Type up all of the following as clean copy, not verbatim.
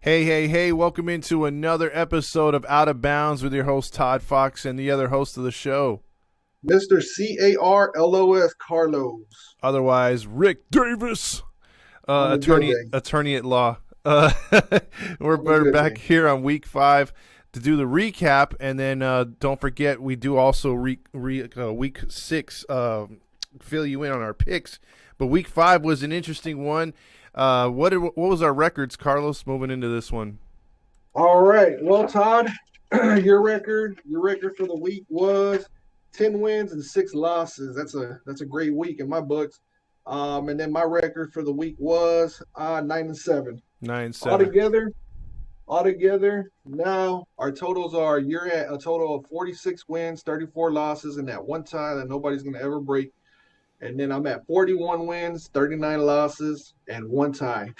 Hey, hey, hey, welcome into another episode of Out of Bounds with your host, Todd Fox, and the other host of the show, Mr. Carlos Carlos otherwise Rick Davis, on the building. attorney at law. We're, On the we're back building. here on week 5 to do the recap, and then don't forget we do also week 6 fill you in on our picks. But week 5 was an interesting one. What was our records, Carlos, moving into this one? All right. Well, Todd, your record for the week was 10 wins and 6 losses. That's a great week in my books. And then my record for the week was 9-7. 9-7. Altogether, now our totals are you're at a total of 46 wins, 34 losses, and that one tie that nobody's gonna ever break. And then I'm at 41 wins, 39 losses, and one tie.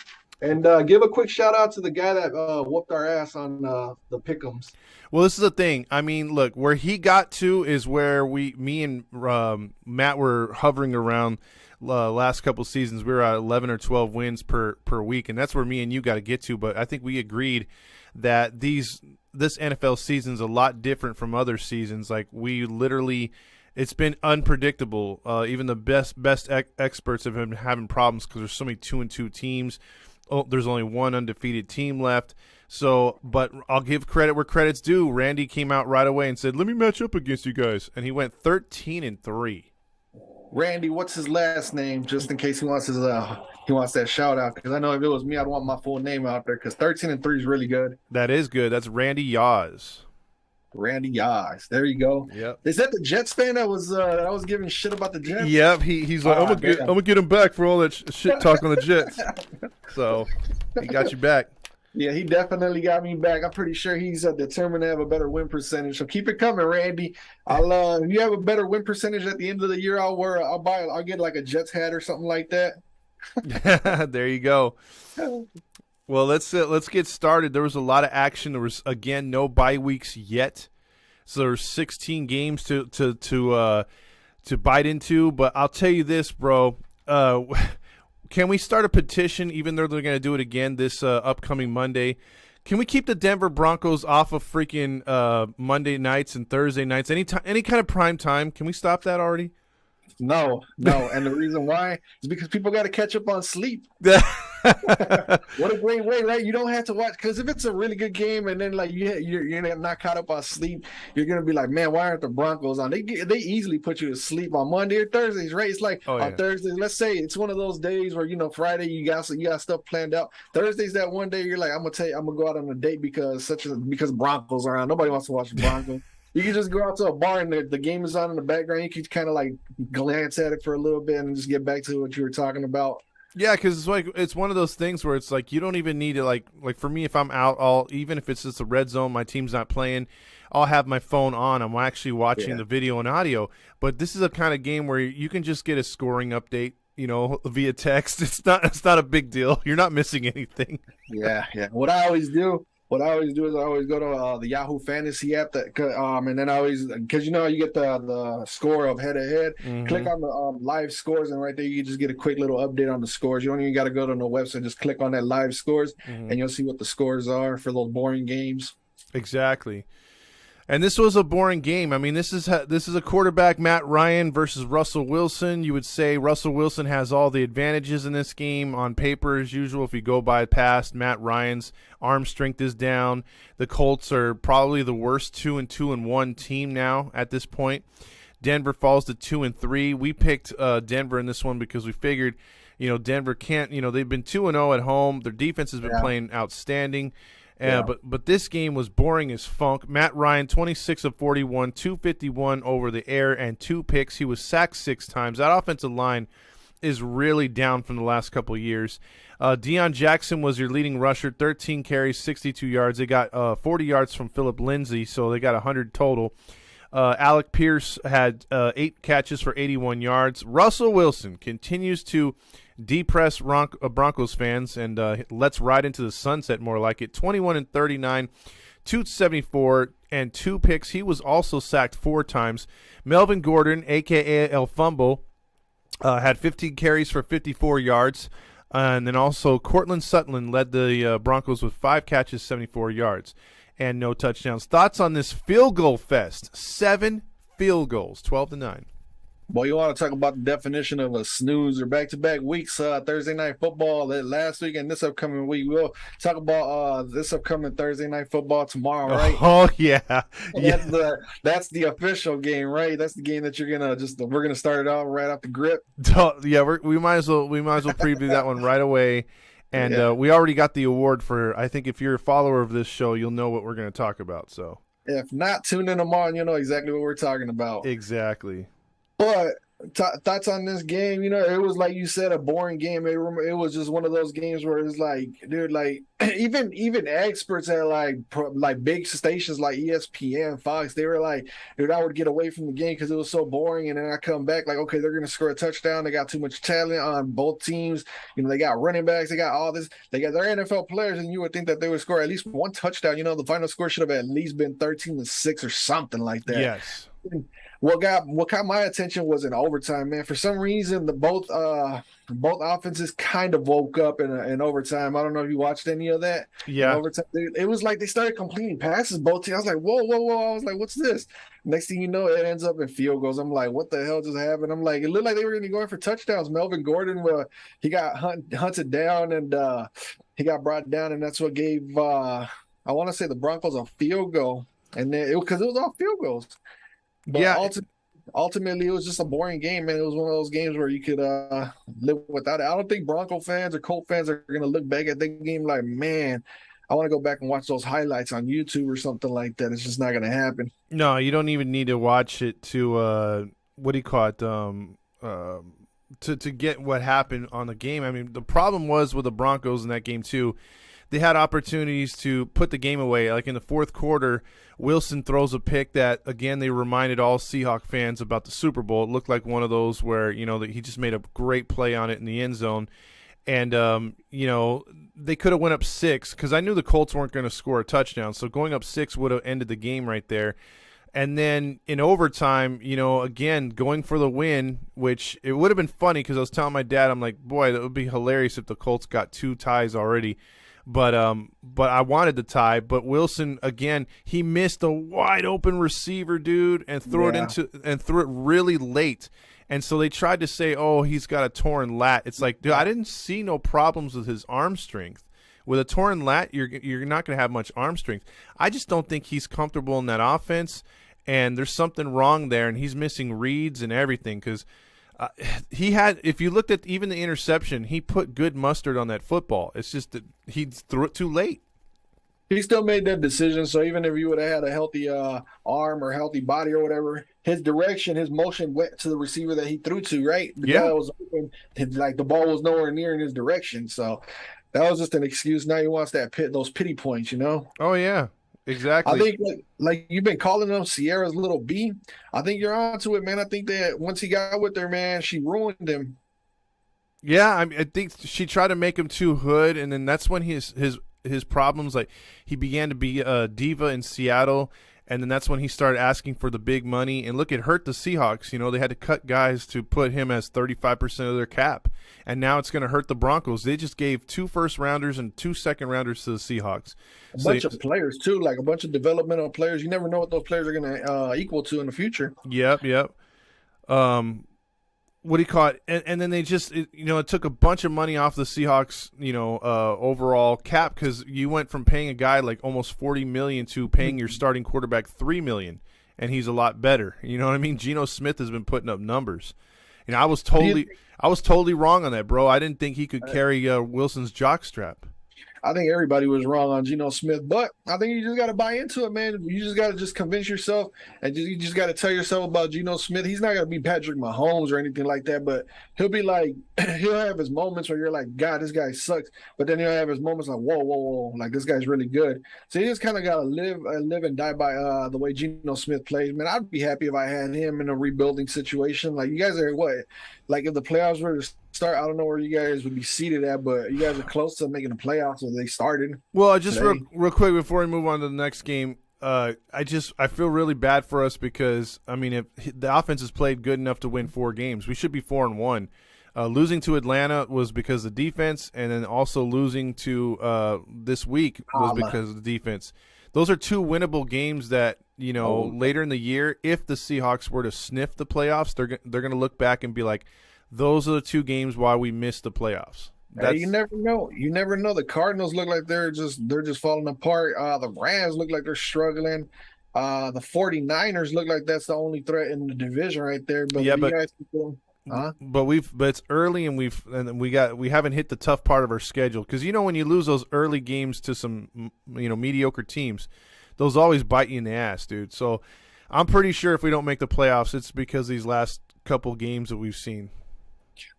And give a quick shout out to the guy that whooped our ass on the pick'ems. Well, this is the thing. I mean, look, where he got to is where me and Matt were hovering around last couple seasons. We were at 11 or 12 wins per week, and that's where me and you got to get to. But I think we agreed that this NFL season's a lot different from other seasons. Like, we literally, it's been unpredictable. Even the best experts have been having problems because there's so many 2-2 teams. Oh, there's only one undefeated team left. So, but I'll give credit where credit's due. Randy came out right away and said, "Let me match up against you guys," and he went 13-3. Randy, what's his last name? Just in case he wants that shout out. Because I know if it was me, I'd want my full name out there. Because 13-3 is really good. That is good. That's Randy Yaws. Randy Yas. There you go. Yep. Is that the Jets fan that was giving shit about the Jets? Yep. He's like, I'm gonna get him back for all that shit talk on the Jets. So he got you back. Yeah, he definitely got me back. I'm pretty sure he's determined to have a better win percentage. So keep it coming, Randy. If you have a better win percentage at the end of the year, I'll get like a Jets hat or something like that. There you go. Well, let's get started. There was a lot of action. There was, again, no bye weeks yet, so there's 16 games to bite into. But I'll tell you this, bro. Can we start a petition, even though they're going to do it again this upcoming Monday? Can we keep the Denver Broncos off of freaking Monday nights and Thursday nights? Any kind of prime time? Can we stop that already? No. And the reason why is because people got to catch up on sleep. What a great way, right? You don't have to watch, because if it's a really good game and then like you're not caught up on sleep, you're gonna be like, man, why aren't the Broncos on? They easily put you to sleep on Monday or Thursdays, right? It's like on Thursdays, let's say it's one of those days where Friday you got stuff planned out. Thursday's that one day you're like, I'm gonna go out on a date because Broncos are on. Nobody wants to watch the Broncos. You can just go out to a bar and the game is on in the background. You can kind of like glance at it for a little bit and just get back to what you were talking about. Yeah, because it's one of those things where it's like you don't even need to like for me, if I'm out even if it's just a red zone, my team's not playing, I'll have my phone on. I'm actually watching the video and audio. But this is a kind of game where you can just get a scoring update, via text. It's not a big deal. You're not missing anything. Yeah. What I always do is I always go to the Yahoo Fantasy app and then I always, because you get the score of head to head. Click on the live scores, and right there you just get a quick little update on the scores. You don't even got to go to the website. Just click on that live scores, and you'll see what the scores are for those boring games. Exactly. And this was a boring game. I mean, this is a quarterback, Matt Ryan versus Russell Wilson. You would say Russell Wilson has all the advantages in this game on paper as usual. If you go by past, Matt Ryan's arm strength is down. The Colts are probably the worst 2-2-1 team now at this point. Denver falls to 2-3. We picked Denver in this one because we figured, Denver can't. They've been 2-0 at home. Their defense has been playing outstanding. But this game was boring as funk. Matt Ryan, 26 of 41, 251 over the air, and 2 picks. He was sacked 6 times. That offensive line is really down from the last couple of years. Deion Jackson was your leading rusher, 13 carries, 62 yards. They got 40 yards from Philip Lindsay, so they got 100 total. Alec Pierce had 8 catches for 81 yards. Russell Wilson continues to depress Broncos fans, and let's ride into the sunset more like it. 21-39, 274, and 2 picks. He was also sacked 4 times. Melvin Gordon, a.k.a. El Fumble, had 15 carries for 54 yards. And then also Cortland Sutton led the Broncos with 5 catches, 74 yards, and no touchdowns. Thoughts on this field goal fest? 7 field goals, 12-9. Boy, you want to talk about the definition of a snoozer? Back-to-back weeks, Thursday night football last week and this upcoming week. We'll talk about this upcoming Thursday night football tomorrow, right? Oh yeah, yeah. That's the official game, right? That's the game that we're gonna start it off right off the grip. Yeah, we might as well preview that one right away. And we already got the award for. I think if you're a follower of this show, you'll know what we're going to talk about. So if not, tune in tomorrow and you'll know exactly what we're talking about. Exactly. But thoughts on this game? It was like you said, a boring game. It was just one of those games where it's like, dude, like even experts at like big stations like ESPN, Fox, they were like, dude, I would get away from the game because it was so boring. And then I come back like, okay, they're gonna score a touchdown. They got too much talent on both teams. They got running backs. They got all this. They got their NFL players, and you would think that they would score at least one touchdown. The final score should have at least been 13-6 or something like that. Yes. What caught my attention was in overtime, man. For some reason, both offenses kind of woke up in overtime. I don't know if you watched any of that. Yeah. Overtime, it was like they started completing passes both teams. I was like, whoa. I was like, what's this? Next thing you know, it ends up in field goals. I'm like, what the hell just happened? I'm like, it looked like they were going to be going for touchdowns. Melvin Gordon, he got hunted down and he got brought down, and that's what gave I want to say the Broncos a field goal, and then because it was all field goals. But yeah. Ultimately, it was just a boring game, man. It was one of those games where you could live without it. I don't think Bronco fans or Colt fans are going to look back at the game like, man, I want to go back and watch those highlights on YouTube or something like that. It's just not going to happen. No, you don't even need to watch it to what do you call it? To get what happened on the game. I mean, the problem was with the Broncos in that game too. They had opportunities to put the game away. Like in the fourth quarter, Wilson throws a pick that, again, they reminded all Seahawk fans about the Super Bowl. It looked like one of those where, that he just made a great play on it in the end zone. And, they could have went up 6 because I knew the Colts weren't going to score a touchdown. So going up 6 would have ended the game right there. And then in overtime, again, going for the win, which it would have been funny because I was telling my dad, I'm like, boy, that would be hilarious if the Colts got 2 ties already. But I wanted the tie. But Wilson, again, he missed a wide open receiver, dude, and threw it really late. And so they tried to say, oh, he's got a torn lat. It's like, dude, I didn't see no problems with his arm strength. With a torn lat, you're not going to have much arm strength. I just don't think he's comfortable in that offense, and there's something wrong there, and he's missing reads and everything because he had, if you looked at even the interception, he put good mustard on that football. It's just that he threw it too late. He still made that decision. So even if you would have had a healthy arm or healthy body or whatever, his direction, his motion went to the receiver that he threw to, right? The guy was open, like the ball was nowhere near in his direction. So that was just an excuse. Now he wants those pity points, Oh, yeah. Exactly. I think like you've been calling them Sierra's little B. I think you're onto it, man. I think that once he got with her, man, she ruined him. Yeah, I think she tried to make him too hood, and then that's when his problems, like he began to be a diva in Seattle, and then that's when he started asking for the big money. And look, it hurt the Seahawks. They had to cut guys to put him as 35% of their cap, and now it's going to hurt the Broncos. They just gave 2 first-rounders and 2 second-rounders to the Seahawks. A bunch of players, too, like a bunch of developmental players. You never know what those players are going to equal to in the future. Yep. What do you call it? And then they just, it took a bunch of money off the Seahawks, overall cap because you went from paying a guy like almost $40 million to paying your starting quarterback $3 million, and he's a lot better. You know what I mean? Geno Smith has been putting up numbers. I was totally wrong on that, bro. I didn't think he could carry Wilson's jockstrap. I think everybody was wrong on Geno Smith, but I think you just got to buy into it, man. You just got to just convince yourself, and you just got to tell yourself about Geno Smith. He's not going to be Patrick Mahomes or anything like that, but he'll be like, he'll have his moments where you're like, God, this guy sucks. But then he'll have his moments like, whoa, like this guy's really good. So you just kind of got to live and die by the way Geno Smith plays, man. I'd be happy if I had him in a rebuilding situation. Like you guys are what? Like if the playoffs were to start, I don't know where you guys would be seated at, but you guys are close to making the playoffs if they started. Well, just real quick before we move on to the next game, I feel really bad for us because, I mean, if the offense has played good enough to win 4 games, we should be 4-1. Losing to Atlanta was because of the defense, and then also losing to this week was because of the defense. Those are two winnable games that, later in the year, if the Seahawks were to sniff the playoffs, they're going to look back and be like, those are the two games why we missed the playoffs. Hey, you never know. You never know. The Cardinals look like they're just falling apart. The Rams look like they're struggling. The 49ers look like that's the only threat in the division right there. But but it's early, and we haven't hit the tough part of our schedule, because when you lose those early games to some mediocre teams, those always bite you in the ass, dude. So I'm pretty sure if we don't make the playoffs, it's because these last couple games that we've seen.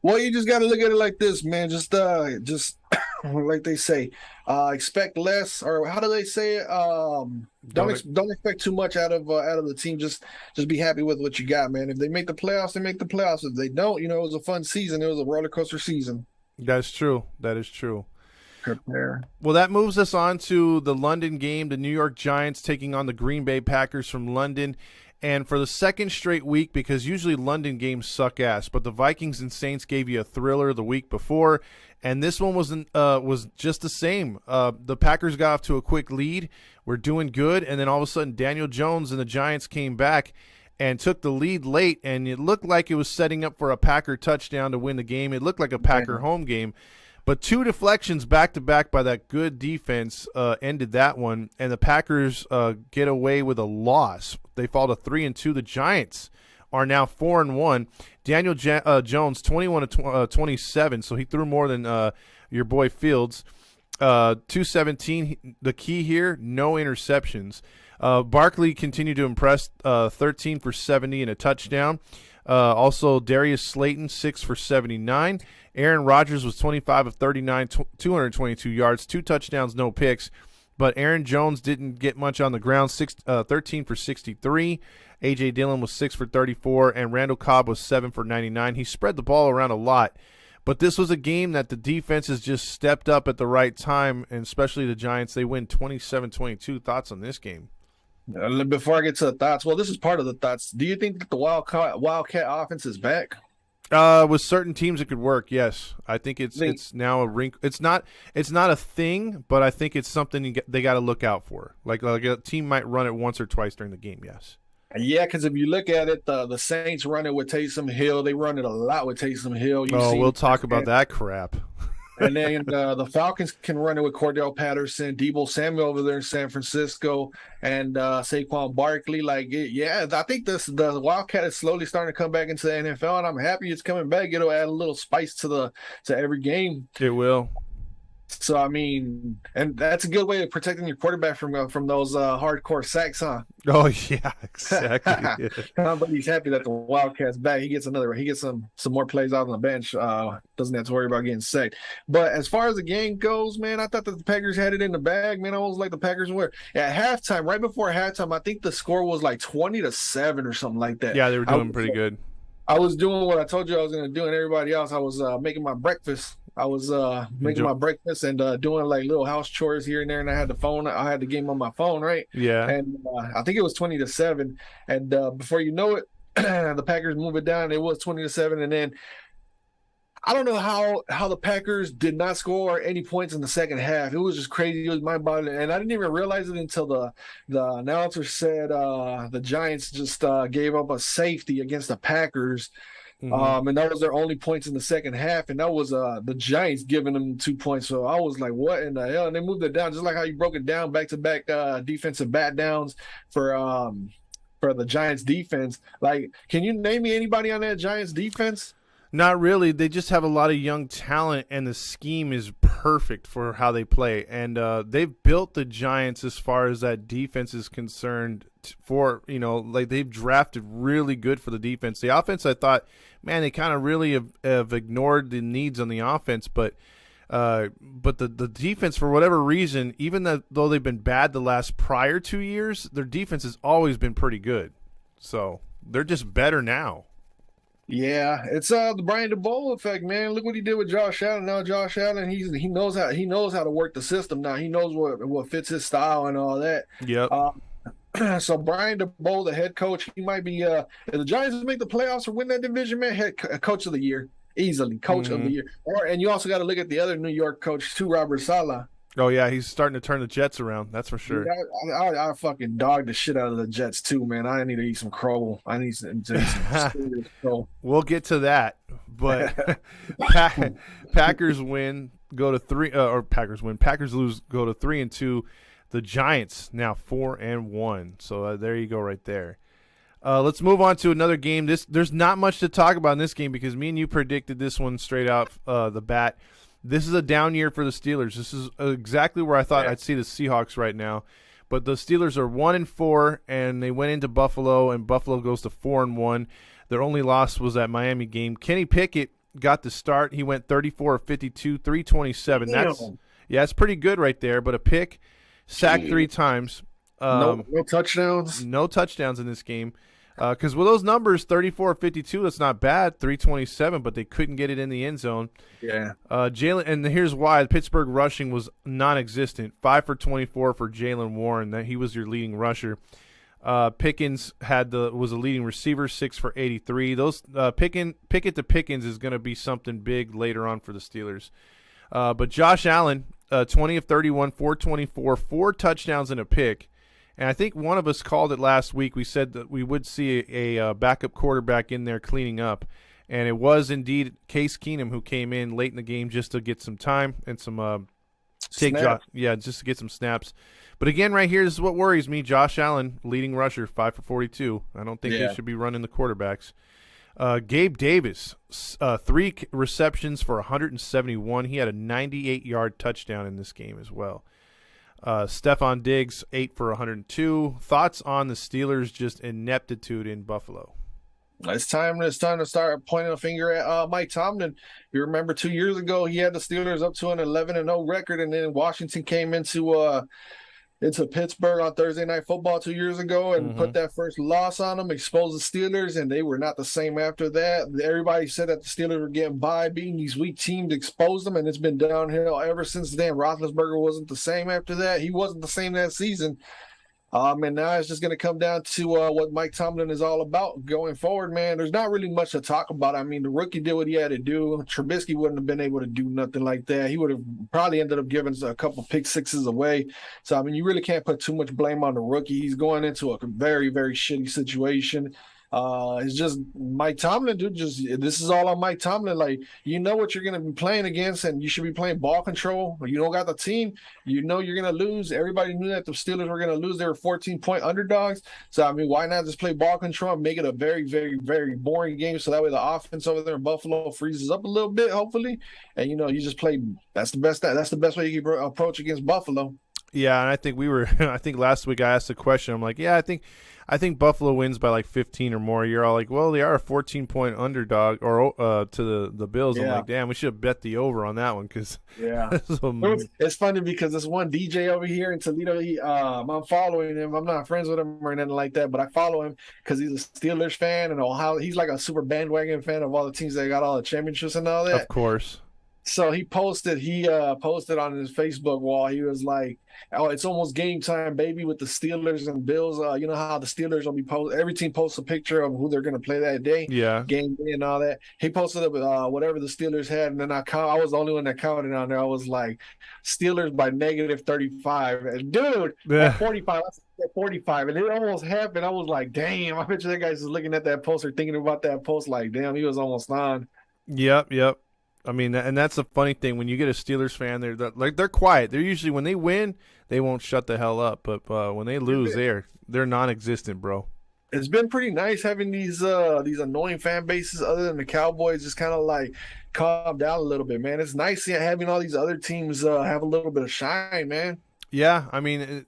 Well, you just got to look at it like this, man. Just like they say, expect less, or how do they say it? Don't expect too much out of the team. Just be happy with what you got, man. If they make the playoffs, they make the playoffs. If they don't, it was a fun season. It was a roller coaster season. That's true. That is true. Prepare. Well, that moves us on to the London game. The New York Giants taking on the Green Bay Packers from London. And for the second straight week, because usually London games suck ass, but the Vikings and Saints gave you a thriller the week before, and this one was just the same. The Packers got off to a quick lead. We're doing good, and then all of a sudden Daniel Jones and the Giants came back and took the lead late, and it looked like it was setting up for a Packer touchdown to win the game. It looked like a Packer home game. But two deflections back-to-back by that good defense ended that one, and the Packers get away with a loss. They fall to 3-2. The Giants are now 4-1. Daniel Jones, 21-27, so he threw more than your boy Fields. 217. The key here, no interceptions. Barkley continued to impress, 13 for 70 and a touchdown. Also, Darius Slayton, 6 for 79. Aaron Rodgers was 25 of 39, 222 yards, 2 touchdowns, no picks. But Aaron Jones didn't get much on the ground, 13 for 63. A.J. Dillon was 6 for 34, and Randall Cobb was 7 for 99. He spread the ball around a lot. But this was a game that the defenses just stepped up at the right time, and especially the Giants. They win 27-22. Thoughts on this game? Before I get to the thoughts, well, this is part of the thoughts. Do you think that the Wildcat offense is back? With certain teams, it could work. Yes, I think it's now a rink. It's not a thing, but I think it's something they got to look out for. Like a team might run it once or twice during the game. Yes. Yeah, because if you look at it, the Saints run it with Taysom Hill. They run it a lot with Taysom Hill. We'll talk about that crap. And then the Falcons can run it with Cordell Patterson, Deebo Samuel over there in San Francisco, and Saquon Barkley. I think the Wildcat is slowly starting to come back into the NFL, and I'm happy it's coming back. It'll add a little spice to every game. It will. So I mean, and that's a good way of protecting your quarterback from those hardcore sacks, huh? Oh yeah, exactly. But he's happy that the Wildcat's back. He gets some more plays out on the bench. Doesn't have to worry about getting sacked. But as far as the game goes, man, I thought that the Packers had it in the bag. Man, I was like the Packers were at halftime. Right before halftime, I think the score was like 20-7 or something like that. Yeah, they were doing pretty good. I was doing what I told you I was going to do, and everybody else. I was making my breakfast. I was making my breakfast and doing like little house chores here and there, and I had the game on my phone, right? Yeah. And I think it was 20-7, and before you know it, the Packers move it down. It was 20-7, and then I don't know how the Packers did not score any points in the second half. It was just crazy. It was mind-boggling, and I didn't even realize it until the announcer said the Giants just gave up a safety against the Packers. Mm-hmm. And that was their only points in the second half, and that was the Giants giving them 2 points. So I was like, what in the hell? And they moved it down, just like how you broke it down, back-to-back defensive bat downs for the Giants defense. Like, can you name me anybody on that Giants defense? Not really. They just have a lot of young talent, and the scheme is perfect for how they play. And they've built the Giants as far as that defense is concerned they've drafted really good for the defense. The offense, I thought, man, they kind of really have ignored the needs on the offense. But the defense, for whatever reason, even though they've been bad the last prior 2 years, their defense has always been pretty good. So they're just better now. Yeah, it's the Brian DeBoer effect, man. Look what he did with Josh Allen. Now Josh Allen, he knows how to work the system now. He knows what fits his style and all that. Yep. So Brian DeBoer, the head coach, he might be if the Giants make the playoffs or win that division, man, coach of the year. easily coach of the year. And you also got to look at the other New York coach too, Robert Saleh. Oh yeah, he's starting to turn the Jets around. That's for sure. Dude, I fucking dog the shit out of the Jets too, man. I need to eat some crow. I need to eat some crow. We'll get to that, but Packers win, go to 3, or Packers win. Packers lose, go to 3-2. The Giants now 4-1. So there you go, right there. Let's move on to another game. There's not much to talk about in this game because me and you predicted this one straight out the bat. This is a down year for the Steelers. This is exactly where I thought I'd see the Seahawks right now. But the Steelers are 1-4, and they went into Buffalo, and Buffalo goes to 4-1. Their only loss was that Miami game. Kenny Pickett got the start. He went 34 of 52, 327. That's pretty good right there. But a pick, sacked 3 times. No touchdowns. No touchdowns in this game. Because with those numbers, 34 of 52, that's not bad. 327, but they couldn't get it in the end zone. Yeah. Jalen, and here's why: Pittsburgh rushing was non-existent. 5 for 24 for Jalen Warren. That he was your leading rusher. Pickens was a leading receiver, 6 for 83. Those Pickett to Pickens is going to be something big later on for the Steelers. But Josh Allen, 20 of 31, 424, 4 touchdowns and a pick. And I think one of us called it last week. We said that we would see a backup quarterback in there cleaning up. And it was indeed Case Keenum who came in late in the game just to get some time and some just to get some snaps. But again, right here, this is what worries me. Josh Allen, leading rusher, 5 for 42. I don't think they should be running the quarterbacks. Gabe Davis, 3 receptions for 171. He had a 98-yard touchdown in this game as well. Stephon Diggs, 8 for 102. Thoughts on the Steelers' just ineptitude in Buffalo? It's time to start pointing a finger at Mike Tomlin. You remember 2 years ago, he had the Steelers up to an 11-0 record, and then Washington came into Pittsburgh on Thursday Night Football 2 years ago and put that first loss on them, exposed the Steelers, and they were not the same after that. Everybody said that the Steelers were getting by, beating these weak teams, exposed them, and it's been downhill ever since then. Roethlisberger wasn't the same after that. He wasn't the same that season. And now it's just going to come down to what Mike Tomlin is all about going forward, man. There's not really much to talk about. I mean, the rookie did what he had to do. Trubisky wouldn't have been able to do nothing like that. He would have probably ended up giving a couple pick sixes away. So, I mean, you really can't put too much blame on the rookie. He's going into a very, very shitty situation. It's just Mike Tomlin, dude. This is all on Mike Tomlin. Like, you know what you're going to be playing against, and you should be playing ball control. You don't got the team. You know you're going to lose. Everybody knew that the Steelers were going to lose. They were 14-point underdogs. So, I mean, why not just play ball control and make it a very, very, very boring game so that way the offense over there in Buffalo freezes up a little bit, hopefully. And, you know, you just play. That's the best way you can approach against Buffalo. Yeah, and I think I think last week I asked the question. I'm like, yeah, I think Buffalo wins by like 15 or more. You're all like, well, they are a 14-point underdog or to the Bills. I'm like, damn, we should have bet the over on that one because it's funny because this one DJ over here in Toledo, I'm following him. I'm not friends with him or anything like that, but I follow him because he's a Steelers fan and he's like a super bandwagon fan of all the teams that got all the championships and all that. Of course. So he posted on his Facebook wall. He was like, "Oh, it's almost game time, baby, with the Steelers and Bills. You know how the Steelers will be every team posts a picture of who they're going to play that day, game day and all that." He posted it with whatever the Steelers had, and then I was the only one that counted on there. I was like, Steelers by -35, and dude, at 45. At 45, and it almost happened. I was like, damn, I bet you that guy's just looking at that post or thinking about that post like, damn, he was almost on. Yep. I mean, and that's the funny thing. When you get a Steelers fan, they're quiet. They're usually, when they win, they won't shut the hell up. But when they lose, they're non-existent, bro. It's been pretty nice having these annoying fan bases other than the Cowboys just kind of like calm down a little bit, man. It's nice having all these other teams have a little bit of shine, man. Yeah, I mean,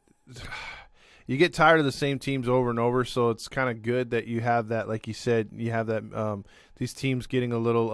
you get tired of the same teams over and over, so it's kind of good that you have that, like you said, you have that these teams getting a little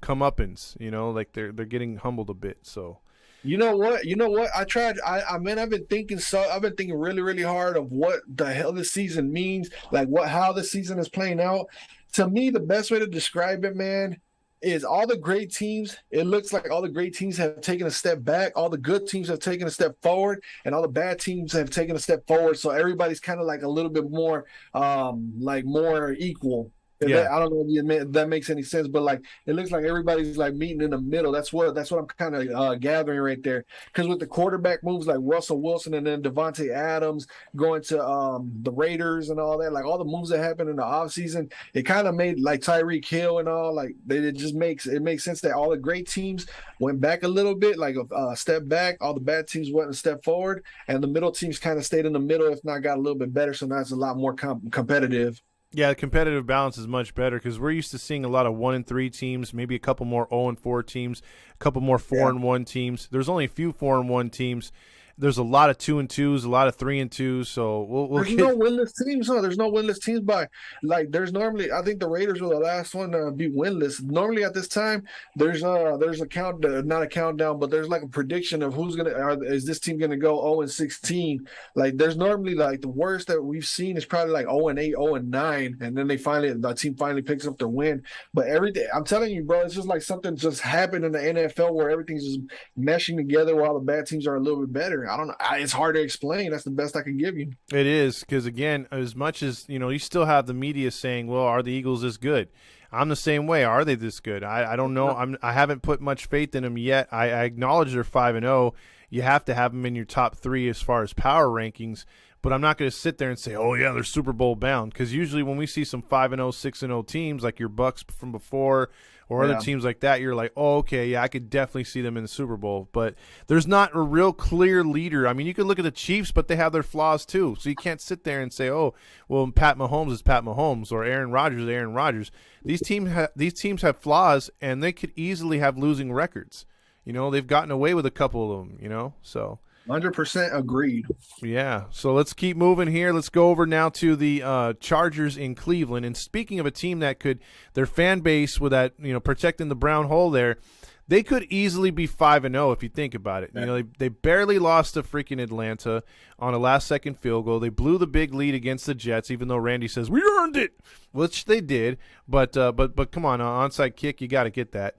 comeuppance, like they're getting humbled a bit. So you know what? I've been thinking really, really hard of what the hell this season means, like how the season is playing out. To me, the best way to describe it, man, is all the great teams. It looks like all the great teams have taken a step back. All the good teams have taken a step forward, and all the bad teams have taken a step forward. So everybody's kind of like a little bit more, more equal. I don't know if that makes any sense, but like it looks like everybody's like meeting in the middle. That's what I'm kind of gathering right there. Because with the quarterback moves like Russell Wilson and then Devontae Adams going to the Raiders and all that, like all the moves that happened in the offseason, it kind of made like Tyreek Hill and all like it makes sense that all the great teams went back a little bit, like a step back. All the bad teams went a step forward, and the middle teams kind of stayed in the middle, if not got a little bit better. So now it's a lot more competitive. Yeah, the competitive balance is much better because we're used to seeing a lot of 1-3 teams, maybe a couple more 0-4 teams, a couple more 4-1 teams. There's only a few 4-1 teams. There's a lot of 2-2s, a lot of 3-2s. So there's no winless teams. Huh? There's no winless teams by like. There's normally, I think the Raiders were the last one to be winless. Normally at this time, there's a count, not a countdown, but there's like a prediction of who's is this team gonna go 0-16. Like there's normally like the worst that we've seen is probably like 0-8, 0-9, and then the team finally picks up their win. But every day, I'm telling you, bro, it's just like something just happened in the NFL where everything's just meshing together while the bad teams are a little bit better. I don't know. It's hard to explain. That's the best I can give you. It is because, again, as much as, you still have the media saying, well, are the Eagles this good? I'm the same way. Are they this good? I don't know. I haven't put much faith in them yet. I acknowledge they're 5-0. You have to have them in your top 3 as far as power rankings. But I'm not going to sit there and say, oh, yeah, they're Super Bowl bound. Because usually when we see some 5-0, 6-0 teams like your Bucks from before or other teams like that, you're like, oh, okay, yeah, I could definitely see them in the Super Bowl. But there's not a real clear leader. I mean, you could look at the Chiefs, but they have their flaws too. So you can't sit there and say, oh, well, Pat Mahomes is Pat Mahomes or Aaron Rodgers is Aaron Rodgers. These teams have flaws, and they could easily have losing records. They've gotten away with a couple of them, so – 100% agreed. Yeah, so let's keep moving here. Let's go over now to the Chargers in Cleveland. And speaking of a team that could, their fan base with that, protecting the brown hole there, they could easily be 5-0 if you think about it. Yeah. They barely lost to freaking Atlanta on a last-second field goal. They blew the big lead against the Jets, even though Randy says we earned it, which they did. But come on, onside kick, you got to get that.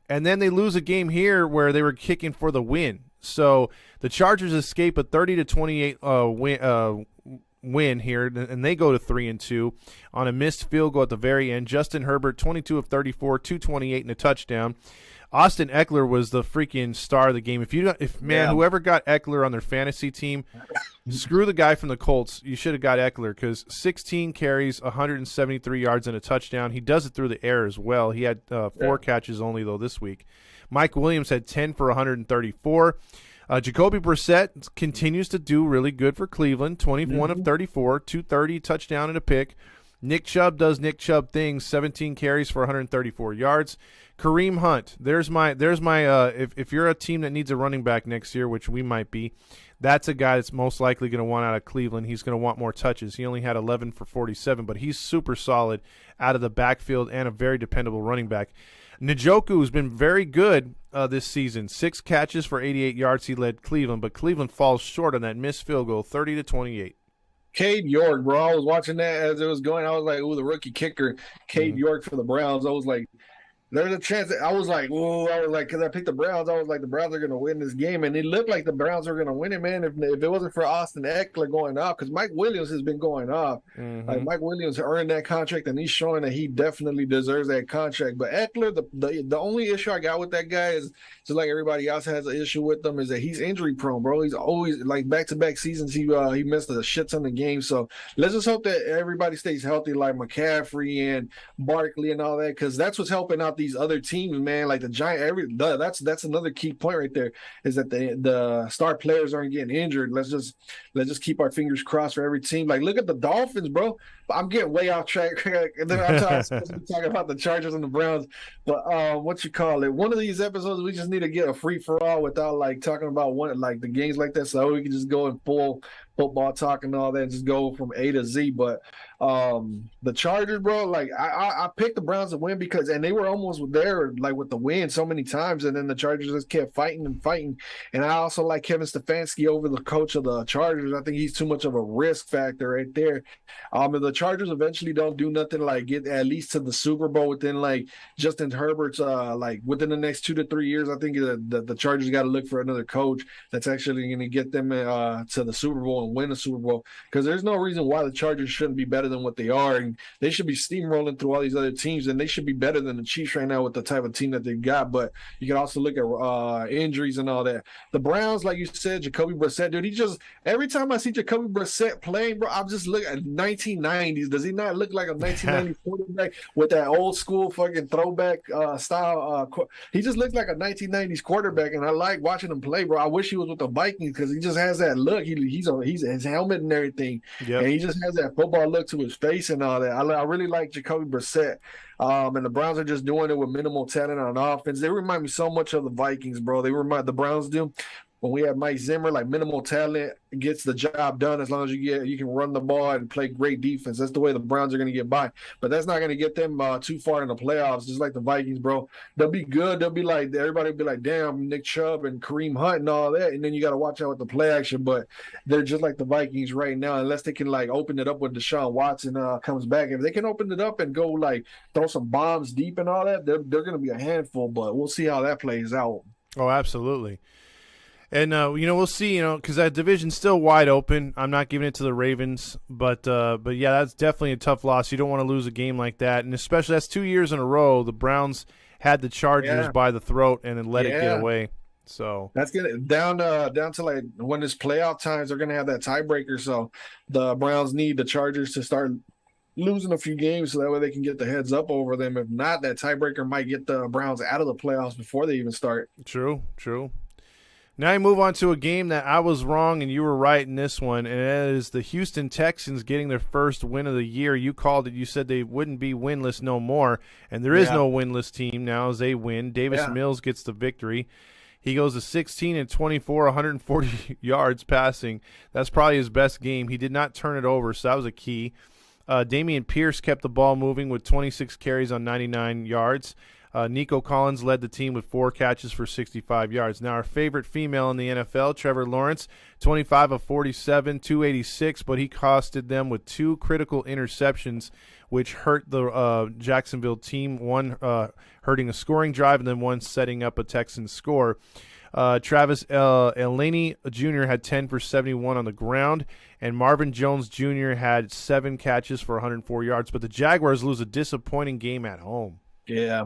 And then they lose a game here where they were kicking for the win. So the Chargers escape a 30-28 win here, and they go to 3-2 on a missed field goal at the very end. Justin Herbert, 22 of 34, 228 and a touchdown. Austin Eckler was the freaking star of the game. Whoever got Eckler on their fantasy team, screw the guy from the Colts. You should have got Eckler because 16 carries, 173 yards and a touchdown. He does it through the air as well. He had 4 catches only, though, this week. Mike Williams had 10 for 134. Jacoby Brissett continues to do really good for Cleveland, 21 of 34, 230, touchdown and a pick. Nick Chubb does Nick Chubb things, 17 carries for 134 yards. Kareem Hunt, there's my if you're a team that needs a running back next year, which we might be, that's a guy that's most likely going to want out of Cleveland. He's going to want more touches. He only had 11 for 47, but he's super solid out of the backfield and a very dependable running back. Njoku has been very good this season. 6 catches for 88 yards. He led Cleveland, but Cleveland falls short on that missed field goal, 30-28. Cade York, bro. I was watching that as it was going. I was like, ooh, the rookie kicker, Cade York for the Browns. I was like, there's a chance that I was like, because I picked the Browns. I was like, the Browns are going to win this game. And it looked like the Browns are going to win it, man. If it wasn't for Austin Eckler going off, because Mike Williams has been going off. Like, Mike Williams earned that contract, and he's showing that he definitely deserves that contract. But Eckler, the only issue I got with that guy is, just like everybody else has an issue with him, is that he's injury prone, bro. He's always, like, back-to-back seasons, he missed a shit ton of games. So let's just hope that everybody stays healthy, like McCaffrey and Barkley and all that, because that's what's helping out these other teams, man. Like the Giant, that's another key point right there, is that the star players aren't getting injured. Let's just keep our fingers crossed for every team. Like, look at the Dolphins, bro. I'm getting way off track. And then I'm supposed to be talking about the Chargers and the Browns. But what you call it? One of these episodes, we just need to get a free for all without like talking about the games like that, so we can just go in full football talk and all that, and just go from A to Z. But the Chargers, bro, like I picked the Browns to win because, and they were almost there, like with the win so many times, and then the Chargers just kept fighting and fighting. And I also like Kevin Stefanski over the coach of the Chargers. I think he's too much of a risk factor right there. If the Chargers eventually don't do nothing, like get at least to the Super Bowl within like Justin Herbert's like within the next 2 to 3 years, I think the Chargers got to look for another coach that's actually going to get them to the Super Bowl Bowl and win a Super Bowl, because there's no reason why the Chargers shouldn't be better than what they are, and they should be steamrolling through all these other teams, and they should be better than the Chiefs right now with the type of team that they've got. But you can also look at injuries and all that. The Browns, like you said, Jacoby Brissett, dude, he just every time I see Jacoby Brissett playing, bro, I'm just looking at 1990s. Does he not look like a 1990s quarterback with that old school fucking throwback style? He just looks like a 1990s quarterback, and I like watching him play, bro. I wish he was with the Vikings because he just has that look. He's his helmet and everything, and he just has that football look to his face and all that. I really like Jacoby Brissett. And the Browns are just doing it with minimal talent on offense. They remind me so much of the Vikings, bro. The Browns do. When we have Mike Zimmer, like minimal talent gets the job done as long as you can run the ball and play great defense. That's the way the Browns are going to get by. But that's not going to get them too far in the playoffs, just like the Vikings, bro. They'll be good. They'll be like, everybody will be like, damn, Nick Chubb and Kareem Hunt and all that. And then you got to watch out with the play action. But they're just like the Vikings right now, unless they can like open it up when Deshaun Watson comes back. If they can open it up and go like throw some bombs deep and all that, they're going to be a handful. But we'll see how that plays out. Oh, absolutely. And, we'll see, because that division's still wide open. I'm not giving it to the Ravens. But yeah, that's definitely a tough loss. You don't want to lose a game like that. And especially that's 2 years in a row. The Browns had the Chargers by the throat and then let it get away. So that's good. Down to like when it's playoff times, they're going to have that tiebreaker. So the Browns need the Chargers to start losing a few games so that way they can get the heads up over them. If not, that tiebreaker might get the Browns out of the playoffs before they even start. True. Now you move on to a game that I was wrong and you were right in this one, and that is the Houston Texans getting their first win of the year. You called it. You said they wouldn't be winless no more, and there is no winless team now as they win. Davis Mills gets the victory. He goes to 16-24, 140 yards passing. That's probably his best game. He did not turn it over, so that was a key. Damian Pierce kept the ball moving with 26 carries on 99 yards. Nico Collins led the team with 4 catches for 65 yards. Now, our favorite female in the NFL, Trevor Lawrence, 25 of 47, 286, but he costed them with 2 critical interceptions, which hurt the Jacksonville team, one hurting a scoring drive and then one setting up a Texans score. Travis Elaine Jr. had 10 for 71 on the ground, and Marvin Jones Jr. had 7 catches for 104 yards. But the Jaguars lose a disappointing game at home. Yeah,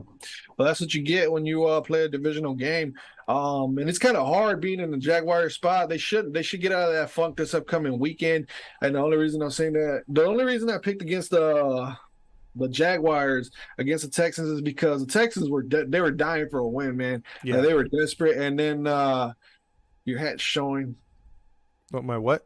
well, that's what you get when you play a divisional game, and it's kind of hard being in the Jaguar spot. They should get out of that funk this upcoming weekend. And the only reason I'm saying that, the only reason I picked against the Jaguars against the Texans is because the Texans were dying for a win, man. Yeah, they were desperate. And then your hat showing. What, my what?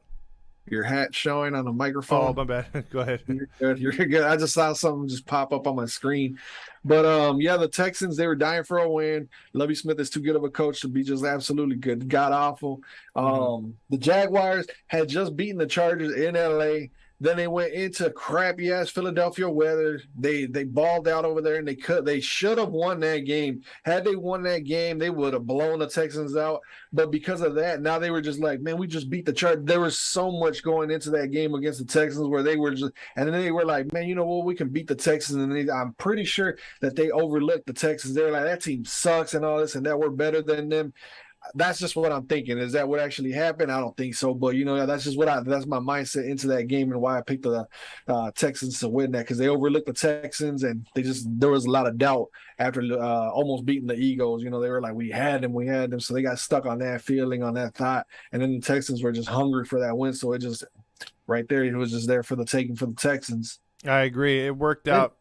Your hat showing on the microphone. Oh, my bad. Go ahead. You're good. I just saw something just pop up on my screen. But, the Texans, they were dying for a win. Lovie Smith is too good of a coach to be just absolutely good. God-awful. The Jaguars had just beaten the Chargers in L.A., then they went into crappy-ass Philadelphia weather. They balled out over there, and they should have won that game. Had they won that game, they would have blown the Texans out. But because of that, now they were just like, man, we just beat the Chargers. There was so much going into that game against the Texans where they were just – and then they were like, man, you know what, we can beat the Texans. And I'm pretty sure that they overlooked the Texans. They were like, that team sucks and all this and that. We're better than them. That's just what I'm thinking. Is that what actually happened? I don't think so. But, that's just that's my mindset into that game and why I picked the Texans to win that, because they overlooked the Texans and there was a lot of doubt after almost beating the Eagles. They were like, we had them. So they got stuck on that feeling, on that thought. And then the Texans were just hungry for that win. So it just right there, it was just there for the taking for the Texans. I agree. It worked out.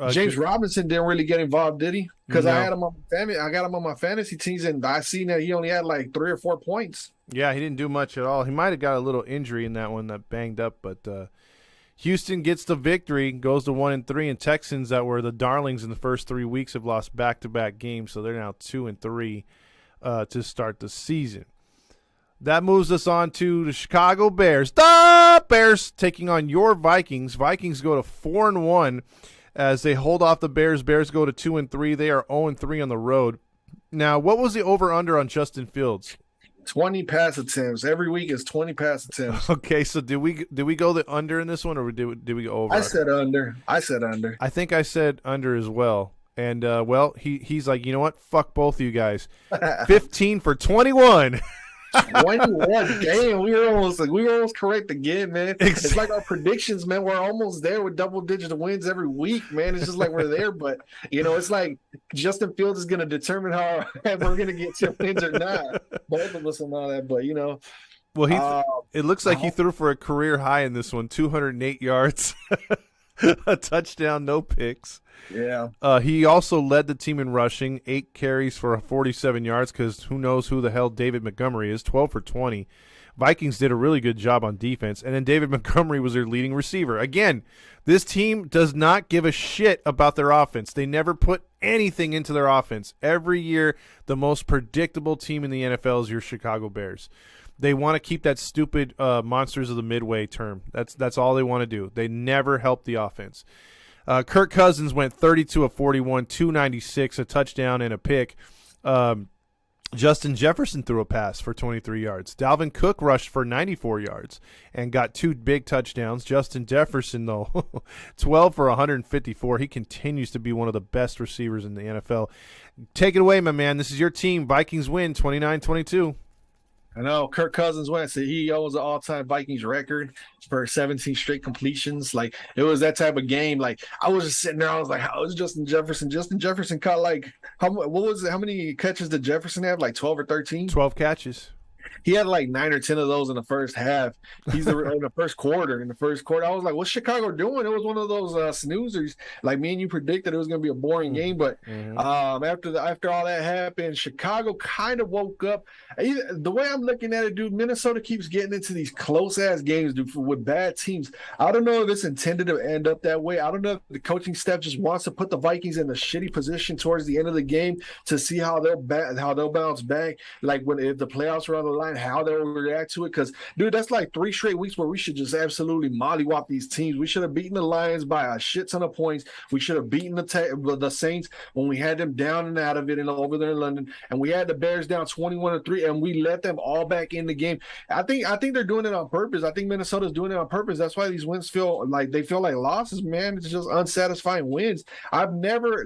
James Robinson didn't really get involved, did he? Because I had him on I got him on my fantasy teams, and I seen that he only had like 3 or 4 points. Yeah, he didn't do much at all. He might have got a little injury in that one that banged up, but Houston gets the victory, goes to 1-3, and Texans, that were the darlings in the first 3 weeks, have lost back-to-back games, so they're now 2-3 to start the season. That moves us on to the Chicago Bears. The Bears taking on your Vikings. Vikings go to 4-1. As they hold off the Bears. Bears go to 2-3. They are 0-3 on the road. Now, what was the over/under on Justin Fields? 20 pass attempts. Every week is 20 pass attempts. Okay, so did we go the under in this one, or did we go over? I said under. I think I said under as well. And he's like, you know what? Fuck both of you guys. 15 for 21. 21. Damn, we were almost correct again, man. It's like our predictions, man. We're almost there with double-digit wins every week, man. It's just like we're there, but it's like Justin Fields is going to determine how we're going to get 10 wins or not. Both of us and all that, but Well, it looks like he threw for a career high in this one, 208 yards, a touchdown, no picks. Yeah. He also led the team in rushing, 8 carries for 47 yards, because who knows who the hell David Montgomery is, 12 for 20. Vikings did a really good job on defense, and then David Montgomery was their leading receiver. Again, this team does not give a shit about their offense. They never put anything into their offense. Every year, the most predictable team in the NFL is your Chicago Bears. They want to keep that stupid monsters of the midway term. That's all they want to do. They never help the offense. Kirk Cousins went 32 of 41, 296, a touchdown and a pick. Justin Jefferson threw a pass for 23 yards. Dalvin Cook rushed for 94 yards and got 2 big touchdowns. Justin Jefferson, though, 12 for 154. He continues to be one of the best receivers in the NFL. Take it away, my man. This is your team. Vikings win 29-22. I know Kirk Cousins went, so he owns the all-time Vikings record for 17 straight completions. Like, it was that type of game. Like, I was just sitting there, I was like, how is Justin Jefferson? Justin Jefferson caught how many catches did Jefferson have? Like 12 or 13? 12 catches. He had like 9 or 10 of those in the first half. He's in the first quarter. I was like, what's Chicago doing? It was one of those snoozers. Like, me and you predicted it was going to be a boring game. But after all that happened, Chicago kind of woke up. The way I'm looking at it, dude, Minnesota keeps getting into these close-ass games, dude, with bad teams. I don't know if it's intended to end up that way. I don't know if the coaching staff just wants to put the Vikings in a shitty position towards the end of the game to see how they'll bounce back. Like, if the playoffs are on the line, how they'll react to it. Because, dude, that's like 3 straight weeks where we should just absolutely mollywop these teams. We should have beaten the Lions by a shit ton of points. We should have beaten the Saints when we had them down and out of it and over there in London. And we had the Bears down 21-3, and we let them all back in the game. I think they're doing it on purpose. I think Minnesota's doing it on purpose. That's why these wins feel like losses, man. It's just unsatisfying wins. I've never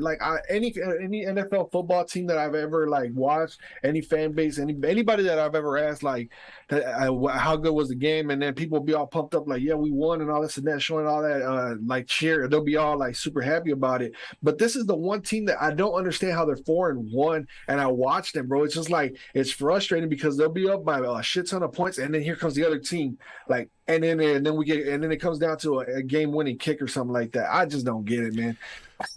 any NFL football team that I've ever watched, any fan base, anybody that I've ever asked how good was the game, and then people will be all pumped up like, yeah, we won and all this and that, showing all that cheer. They'll be all super happy about it. But this is the one team that I don't understand how they're 4-1, and I watched them, bro. It's just it's frustrating because they'll be up by a shit ton of points, and then here comes the other team, and then it comes down to a game-winning kick or something like that. I just don't get it, man.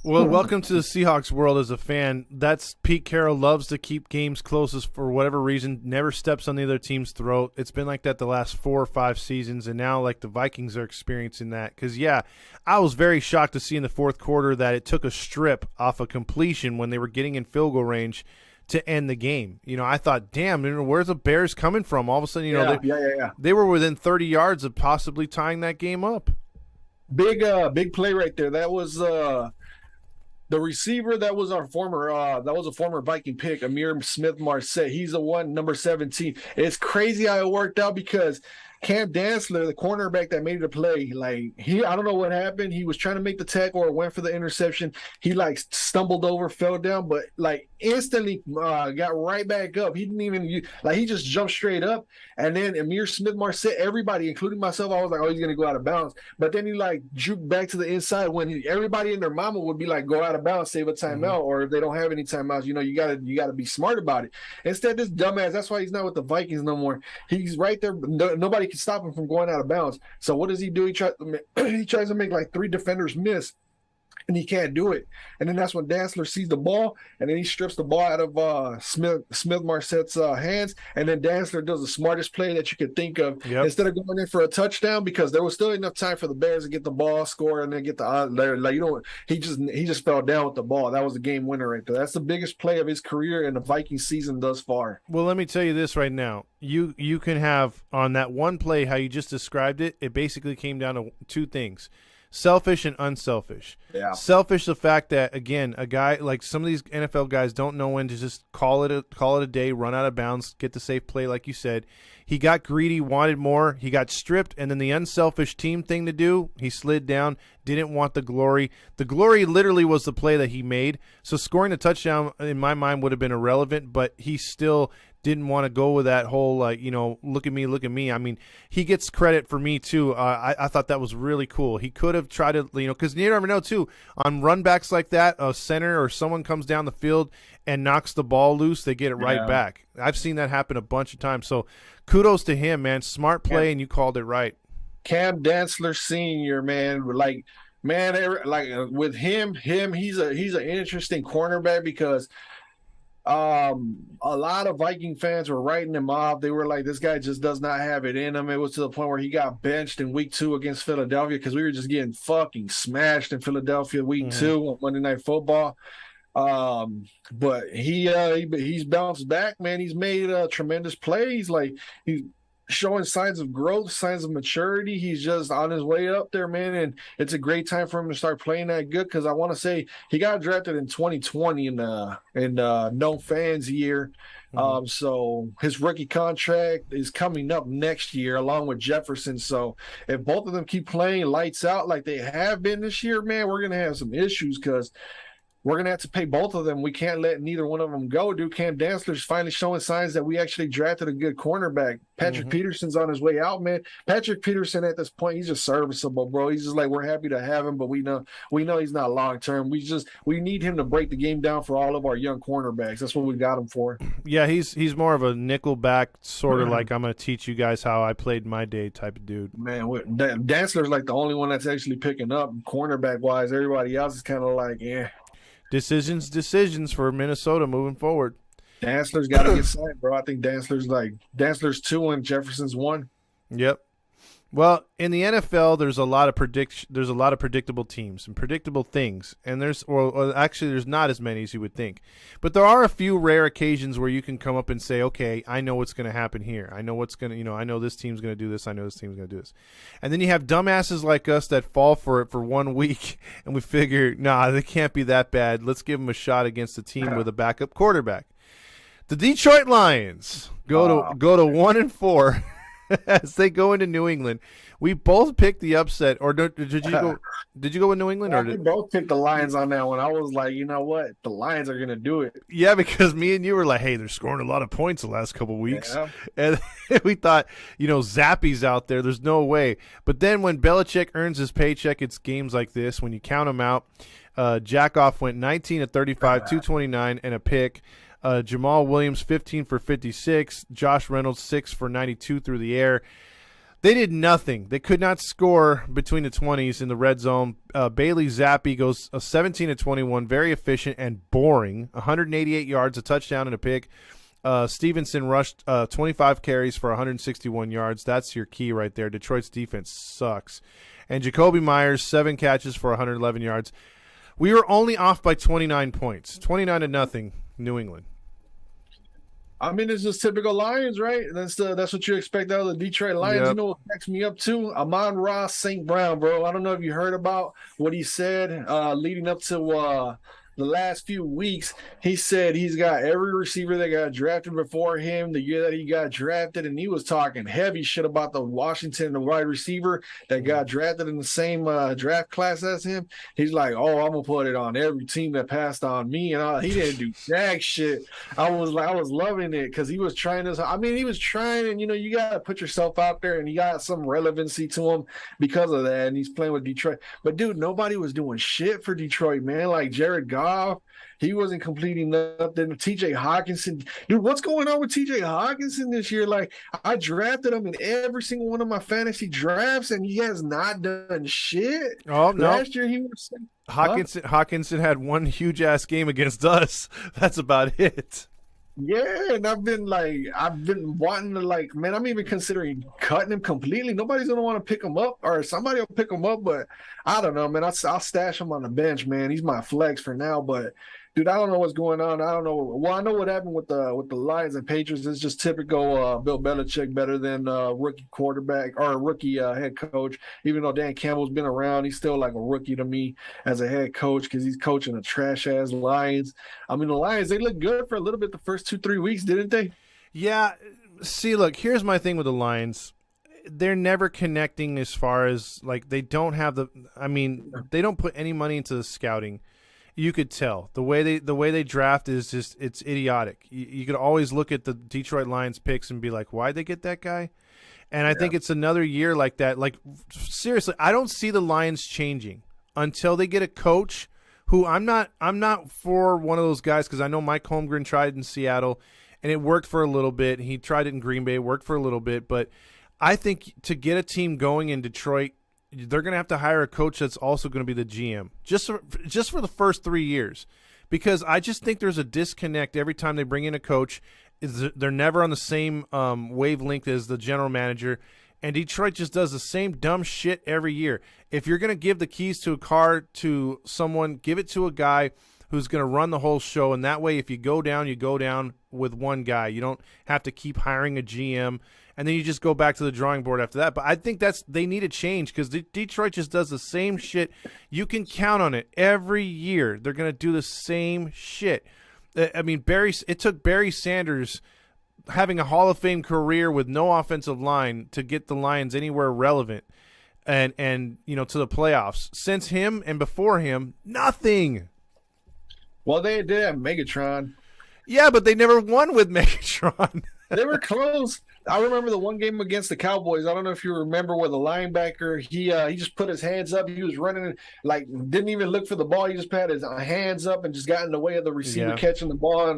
Well, welcome to the Seahawks world as a fan. That's Pete Carroll loves to keep games close for whatever reason, never steps on the other team's throat. It's been like that the last 4 or 5 seasons, and now the Vikings are experiencing that. Because, yeah, I was very shocked to see in the fourth quarter that it took a strip off a completion when they were getting in field goal range to end the game. I thought, damn, where's the Bears coming from? All of a sudden, they were within 30 yards of possibly tying that game up. Big play right there. That was the receiver that was a former Viking pick, Amir Smith-Marset. He's the one, number 17. It's crazy how it worked out because Cam Dantzler, the cornerback that made the play, I don't know what happened. He was trying to make the tackle or went for the interception. He stumbled over, fell down, but instantly got right back up. He didn't even he just jumped straight up. And then Amir Smith-Marset, everybody, including myself, I was like, oh, he's gonna go out of bounds. But then he juked back to the inside when everybody and their mama would be go out of bounds, save a timeout, or if they don't have any timeouts, you gotta be smart about it. Instead, this dumbass, that's why he's not with the Vikings no more. He's right there. Nobody can stop him from going out of bounds. So what does he do? He tries to make 3 defenders miss, and he can't do it. And then that's when Dantzler sees the ball, and then he strips the ball out of Smith-Marset's hands, and then Dantzler does the smartest play that you could think of. Yep. Instead of going in for a touchdown, because there was still enough time for the Bears to get the ball, score, and then get the he just fell down with the ball. That was the game winner right there. That's the biggest play of his career in the Viking season thus far. Well, let me tell you this right now. You can have on that one play how you just described it. It basically came down to 2 things. Selfish and unselfish. Yeah. Selfish, the fact that, again, a guy some of these NFL guys don't know when to just call it a day, run out of bounds, get the safe play, like you said. He got greedy, wanted more. He got stripped, and then the unselfish team thing to do, he slid down, didn't want the glory. The glory literally was the play that he made. So scoring a touchdown, in my mind, would have been irrelevant, but he still didn't want to go with that whole, look at me, look at me. I mean, he gets credit for me, too. I thought that was really cool. He could have tried to, because you never know, too, on runbacks like that, a center or someone comes down the field and knocks the ball loose, they get it right back. I've seen that happen a bunch of times. So kudos to him, man. Smart play, and you called it right. Cam Dantzler Sr., man, with him, he's an interesting cornerback because a lot of Viking fans were writing him off. They were like, this guy just does not have it in him. It was to the point where he got benched in week 2 against Philadelphia because we were just getting fucking smashed in Philadelphia week 2 on Monday Night Football. But he's bounced back, man. He's made tremendous plays. Like, he's showing signs of growth, signs of maturity. He's just on his way up there, man, and it's a great time for him to start playing that good because I want to say he got drafted in 2020 in no fans year. So his rookie contract is coming up next year along with Jefferson. So if both of them keep playing lights out like they have been this year, man, we're gonna have some issues because we're going to have to pay both of them. We can't let neither one of them go, dude. Cam Dantzler's finally showing signs that we actually drafted a good cornerback. Patrick Peterson's on his way out, man. Patrick Peterson at this point, he's just serviceable, bro. He's just like, we're happy to have him, but we know he's not long-term. We need him to break the game down for all of our young cornerbacks. That's what we got him for. Yeah, he's more of a nickel back, sort of like I'm going to teach you guys how I played in my day type of dude. Man, Dantzler's like the only one that's actually picking up cornerback-wise. Everybody else is kind of like, yeah. Decisions for Minnesota moving forward. Dantzler's got to get signed, bro. I think Dantzler's 2 and Jefferson's 1. Yep. Well, in the NFL, there's a lot of predictable teams and predictable things, and there's not as many as you would think, but there are a few rare occasions where you can come up and say, okay, I know what's going to happen here. I know I know this team's going to do this. I know this team's going to do this, and then you have dumbasses like us that fall for it for 1 week, and we figure, nah, they can't be that bad. Let's give them a shot against a team with a backup quarterback. The Detroit Lions go to 1-4. As they go into New England. We both picked the upset, or did you go? Did you go with New England? We both picked the Lions on that one. I was like, you know what, the Lions are gonna do it. Yeah, because me and you were like, hey, they're scoring a lot of points the last couple of weeks, and we thought, Zappy's out there. There's no way. But then when Belichick earns his paycheck, it's games like this. When you count them out, Jackoff went 19 of 35, 229, and a pick. Jamal Williams, 15 for 56. Josh Reynolds, 6 for 92 through the air. They did nothing. They could not score between the 20s in the red zone. Bailey Zappi goes 17 of 21, very efficient and boring. 188 yards, a touchdown, and a pick. Stevenson rushed 25 carries for 161 yards. That's your key right there. Detroit's defense sucks. And Jacoby Myers, 7 catches for 111 yards. We were only off by 29 points, 29-0, New England. I mean, it's just typical Lions, right? That's what you expect out of the Detroit Lions. Yep. You know what cracks me up too? Amon-Ra St. Brown, bro. I don't know if you heard about what he said leading up to the last few weeks. He said he's got every receiver that got drafted before him the year that he got drafted, and he was talking heavy shit about the Washington wide receiver that got drafted in the same draft class as him. He's like, oh, I'm gonna put it on every team that passed on me, and he didn't do jack shit. I was loving it because he was trying to. I mean, he was trying, and you gotta put yourself out there, and he got some relevancy to him because of that. And he's playing with Detroit, but dude, nobody was doing shit for Detroit, man. Like Jared Goff. He wasn't completing nothing. TJ Hawkinson, dude, what's going on with TJ Hawkinson this year? Like, I drafted him in every single one of my fantasy drafts, and he has not done shit. Oh no! Last year he was Hawkinson had one huge ass game against us. That's about it. Yeah, and I've been wanting to man, I'm even considering cutting him completely. Nobody's gonna want to pick him up, or somebody will pick him up, but I don't know, man. I'll stash him on the bench, man. He's my flex for now, but dude, I don't know what's going on. I don't know. Well, I know what happened with the Lions and Patriots. It's just typical Bill Belichick, better than rookie quarterback or rookie head coach. Even though Dan Campbell's been around, he's still like a rookie to me as a head coach because he's coaching a trash ass Lions. I mean, the Lions, they looked good for a little bit the first 2-3 weeks, didn't they? Yeah. See, look, here's my thing with the Lions. They're never connecting as far as they don't have they don't put any money into the scouting. You could tell the way they draft is just it's idiotic. You could always look at the Detroit Lions picks and be like, why'd they get that guy? And I think it's another year like that. Like seriously, I don't see the Lions changing until they get a coach who I'm not for one of those guys because I know Mike Holmgren tried in Seattle and it worked for a little bit. He tried it in Green Bay, it worked for a little bit, but I think to get a team going in Detroit, they're going to have to hire a coach that's also going to be the GM just for the first 3 years, because I just think there's a disconnect every time they bring in a coach. They're never on the same wavelength as the general manager, and Detroit just does the same dumb shit every year. If you're going to give the keys to a car to someone, give it to a guy who's going to run the whole show, and that way if you go down, you go down with one guy. You don't have to keep hiring a GM. And then you just go back to the drawing board after that. But I think they need a change because Detroit just does the same shit. You can count on it every year. They're going to do the same shit. I mean, it took Barry Sanders having a Hall of Fame career with no offensive line to get the Lions anywhere relevant and to the playoffs. Since him and before him, nothing. Well, they did have Megatron. Yeah, but they never won with Megatron. They were close. I remember the one game against the Cowboys. I don't know if you remember where the linebacker, he just put his hands up. He was running, like, didn't even look for the ball. He just had his hands up and just got in the way of the receiver catching the ball.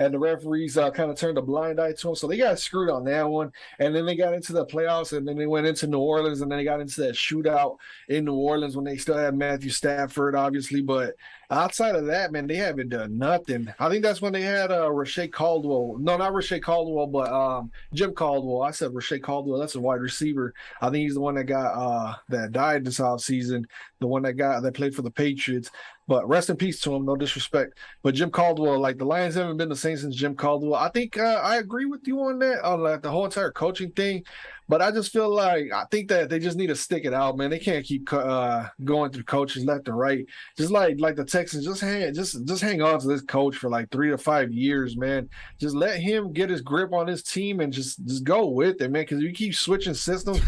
And the referees kind of turned a blind eye to him. So they got screwed on that one. And then they got into the playoffs, and then they went into New Orleans, and then they got into that shootout in New Orleans when they still had Matthew Stafford, obviously. But outside of that, man, they haven't done nothing. I think that's when they had Rashae Caldwell. No, not Rashae Caldwell, but Jim Caldwell. I said Rashae Caldwell. That's a wide receiver. I think he's the one that got that died this offseason, the one that played for the Patriots. But rest in peace to him, no disrespect. But Jim Caldwell, like, the Lions haven't been the same since Jim Caldwell. I think I agree with you on that, on like the whole entire coaching thing. But I just feel like I think that they just need to stick it out, man. They can't keep going through coaches left and right. Just like the Texans, just hang on to this coach for like 3 to 5 years, man. Just let him get his grip on his team and just go with it, man. Because if you keep switching systems,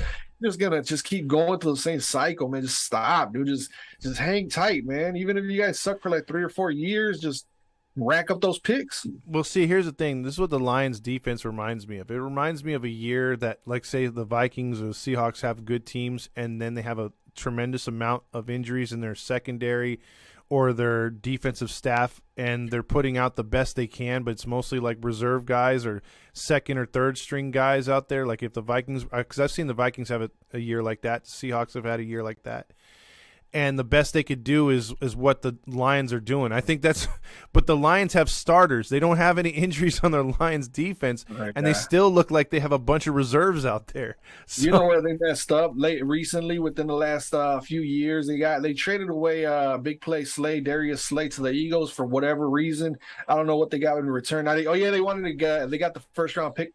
just gonna keep going through the same cycle, man. Just stop, dude. Just hang tight, man. Even if you guys suck for like 3 or 4 years, just rack up those picks. Well, see, here's the thing. This is what the Lions defense reminds me of. It reminds me of a year that, like, say, the Vikings or the Seahawks have good teams, and then they have a tremendous amount of injuries in their secondary or their defensive staff, and they're putting out the best they can, but it's mostly like reserve guys or second or third string guys out there. Like if the Vikings, because I've seen the Vikings have a year like that, Seahawks have had a year like that, and the best they could do is what the Lions are doing. I think that's, but the Lions have starters. They don't have any injuries on their Lions defense, and they still look like they have a bunch of reserves out there. So, you know where they messed up recently within the last few years? They traded away big play Darius Slay to the Eagles for whatever reason. I don't know what they got in return. They got the first round pick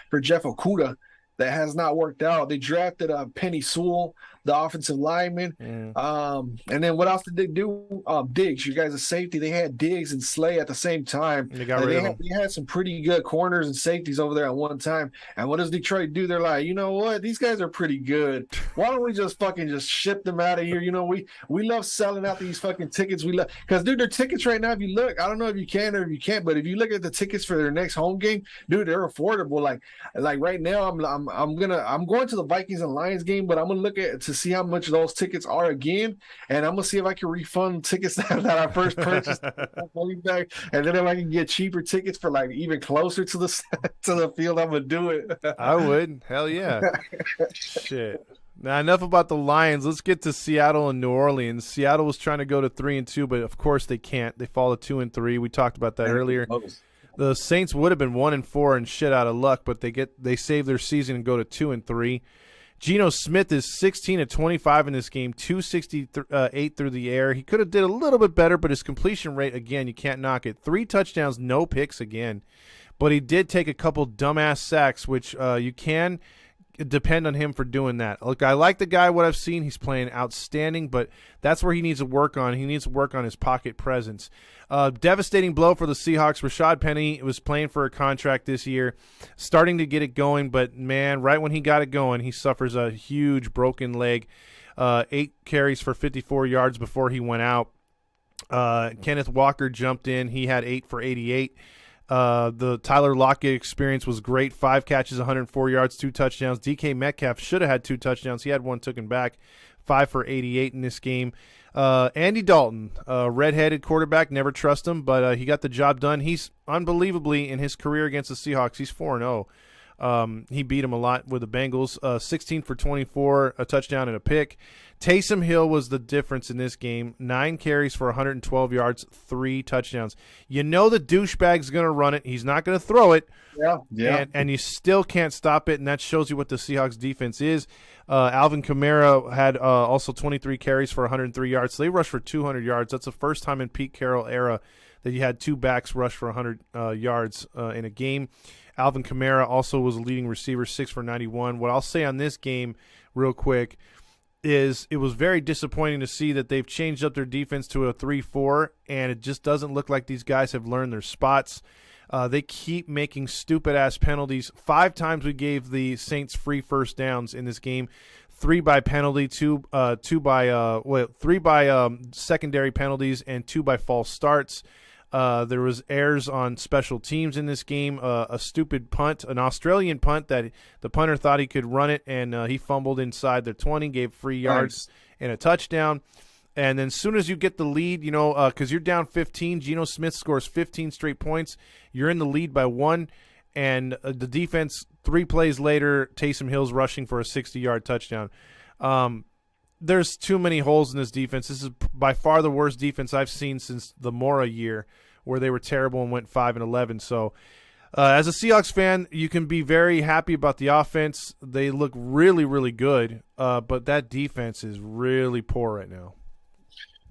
for Jeff Okudah. That has not worked out. They drafted Penny Sewell, the offensive lineman. And then what else did they do? Diggs, you guys' safety. They had Diggs and Slay at the same time. They got rid of them. They had some pretty good corners and safeties over there at one time. And what does Detroit do? They're like, you know what? These guys are pretty good. Why don't we just ship them out of here? You know, we love selling out these fucking tickets. Because, dude, their tickets right now, if you look, I don't know if you can or if you can't, but if you look at the tickets for their next home game, dude, they're affordable. Like right now, I'm going to the Vikings and Lions game, but I'm gonna look to see how much those tickets are again, and I'm gonna see if I can refund tickets that I first purchased, and then if I can get cheaper tickets for like even closer to the field, I'm gonna do it. I would, hell yeah. Shit. Now enough about the Lions. Let's get to Seattle and New Orleans. Seattle was trying to go to 3-2, but of course they can't. They fall to 2-3. We talked about that earlier. The Saints would have been 1-4 and shit out of luck, but they save their season and go to 2-3. Geno Smith is 16-25 in this game, 268 through the air. He could have did a little bit better, but his completion rate, again, you can't knock it. 3 touchdowns, no picks again. But he did take a couple dumbass sacks, which you can depend on him for doing that. Look, I like the guy, what I've seen. He's playing outstanding, but that's where he needs to work on. He needs to work on his pocket presence. Devastating blow for the Seahawks. Rashad Penny was playing for a contract this year, starting to get it going, but, man, right when he got it going, he suffers a huge broken leg. 8 carries for 54 yards before he went out. Kenneth Walker jumped in. He had 8 for 88. The Tyler Lockett experience was great. 5 catches, 104 yards, 2 touchdowns. DK Metcalf should have had 2 touchdowns. He had 1 taken back. 5 for 88 in this game. Andy Dalton, redheaded quarterback, never trust him, but he got the job done. He's unbelievably, in his career against the Seahawks, he's 4-0. He beat him a lot with the Bengals. 16 for 24, a touchdown and a pick. Taysom Hill was the difference in this game. 9 carries for 112 yards, 3 touchdowns. You know the douchebag's going to run it. He's not going to throw it. Yeah. And you still can't stop it, and that shows you what the Seahawks defense is. Alvin Kamara had also 23 carries for 103 yards. So they rushed for 200 yards. That's the first time in Pete Carroll era that you had 2 backs rush for 100 yards in a game. Alvin Kamara also was a leading receiver, 6 for 91. What I'll say on this game real quick is it was very disappointing to see that they've changed up their defense to a 3-4, and it just doesn't look like these guys have learned their spots. They keep making stupid-ass penalties. 5 times we gave the Saints free first downs in this game. 3 by penalty, 3 by secondary penalties, and 2 by false starts. There was errors on special teams in this game. A stupid punt, an Australian punt that the punter thought he could run it, and he fumbled inside the 20, gave 3 yards and a touchdown. And then as soon as you get the lead, because you're down 15, Geno Smith scores 15 straight points. You're in the lead by 1, and the defense, 3 plays later, Taysom Hill's rushing for a 60-yard touchdown. There's too many holes in this defense. This is by far the worst defense I've seen since the Mora year, where they were terrible and went 5-11. So as a Seahawks fan, you can be very happy about the offense. They look really, really good, but that defense is really poor right now.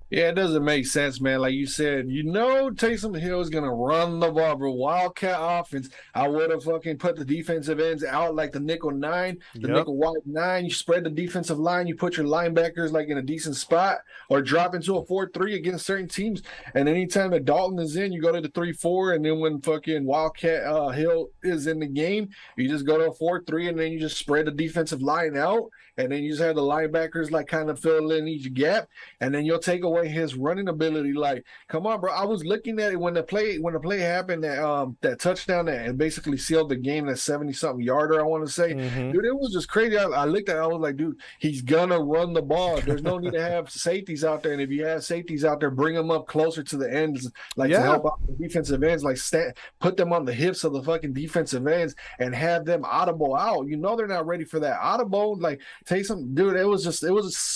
Yeah, it doesn't make sense, man. Like you said, Taysom Hill is going to run the ball, bro. Wildcat offense. I would have fucking put the defensive ends out like the nickel 9, nickel wide 9. You spread the defensive line. You put your linebackers like in a decent spot or drop into a 4-3 against certain teams. And anytime that Dalton is in, you go to the 3-4. And then when fucking Wildcat Hill is in the game, you just go to a 4-3 and then you just spread the defensive line out. And then you just have the linebackers like kind of fill in each gap. And then you'll take away his running ability. Like, come on, bro. I was looking at it when the play happened, that touchdown that basically sealed the game, that 70-something yarder, I want to say. Mm-hmm. Dude, it was just crazy. I looked at it, I was like, dude, he's gonna run the ball. There's no need to have safeties out there. And if you have safeties out there, bring them up closer to the ends, to help out the defensive ends, like put them on the hips of the fucking defensive ends and have them audible out. They're not ready for that audible. Like Taysom, dude, it was just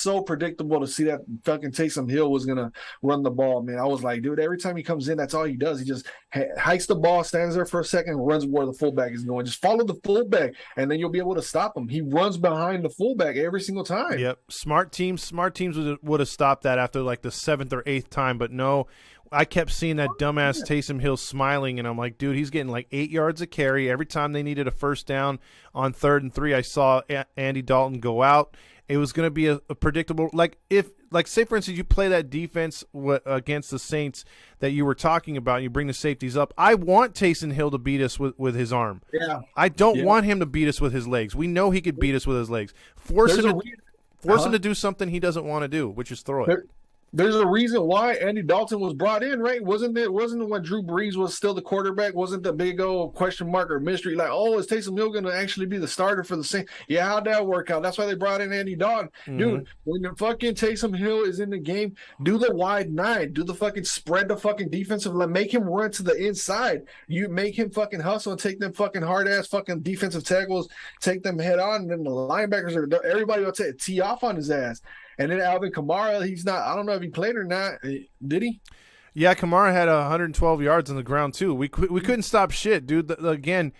so predictable to see that fucking Taysom Hill was gonna run the ball, man. I was like, dude, every time he comes in, that's all he does. He just hikes the ball, stands there for a second, runs where the fullback is going. Just follow the fullback, and then you'll be able to stop him. He runs behind the fullback every single time. Yep, smart teams would have stopped that after like the 7th or 8th time, but no. I kept seeing that dumbass Taysom Hill smiling, and I'm like, dude, he's getting like 8 yards a carry. Every time they needed a first down on 3rd and 3, I saw Andy Dalton go out. It was going to be a predictable, say, for instance, you play that defense against the Saints that you were talking about, and you bring the safeties up. I want Taysom Hill to beat us with his arm. Yeah. I don't want him to beat us with his legs. We know he could beat us with his legs. Force him to do something he doesn't want to do, which is throw it. There's a reason why Andy Dalton was brought in, right? Wasn't it when Drew Brees was still the quarterback? Wasn't the big old question mark or mystery like, oh, is Taysom Hill going to actually be the starter for the Saints? Yeah, how'd that work out? That's why they brought in Andy Dalton. Mm-hmm. Dude, when the fucking Taysom Hill is in the game, do the wide 9. Do the fucking spread the fucking defensive line. Make him run to the inside. You make him fucking hustle and take them fucking hard-ass fucking defensive tackles, take them head on, and then the linebackers everybody will tee off on his ass. And then Alvin Kamara, he's not. I don't know if he played or not. Did he? Yeah, Kamara had 112 yards on the ground too. We couldn't stop shit, dude. When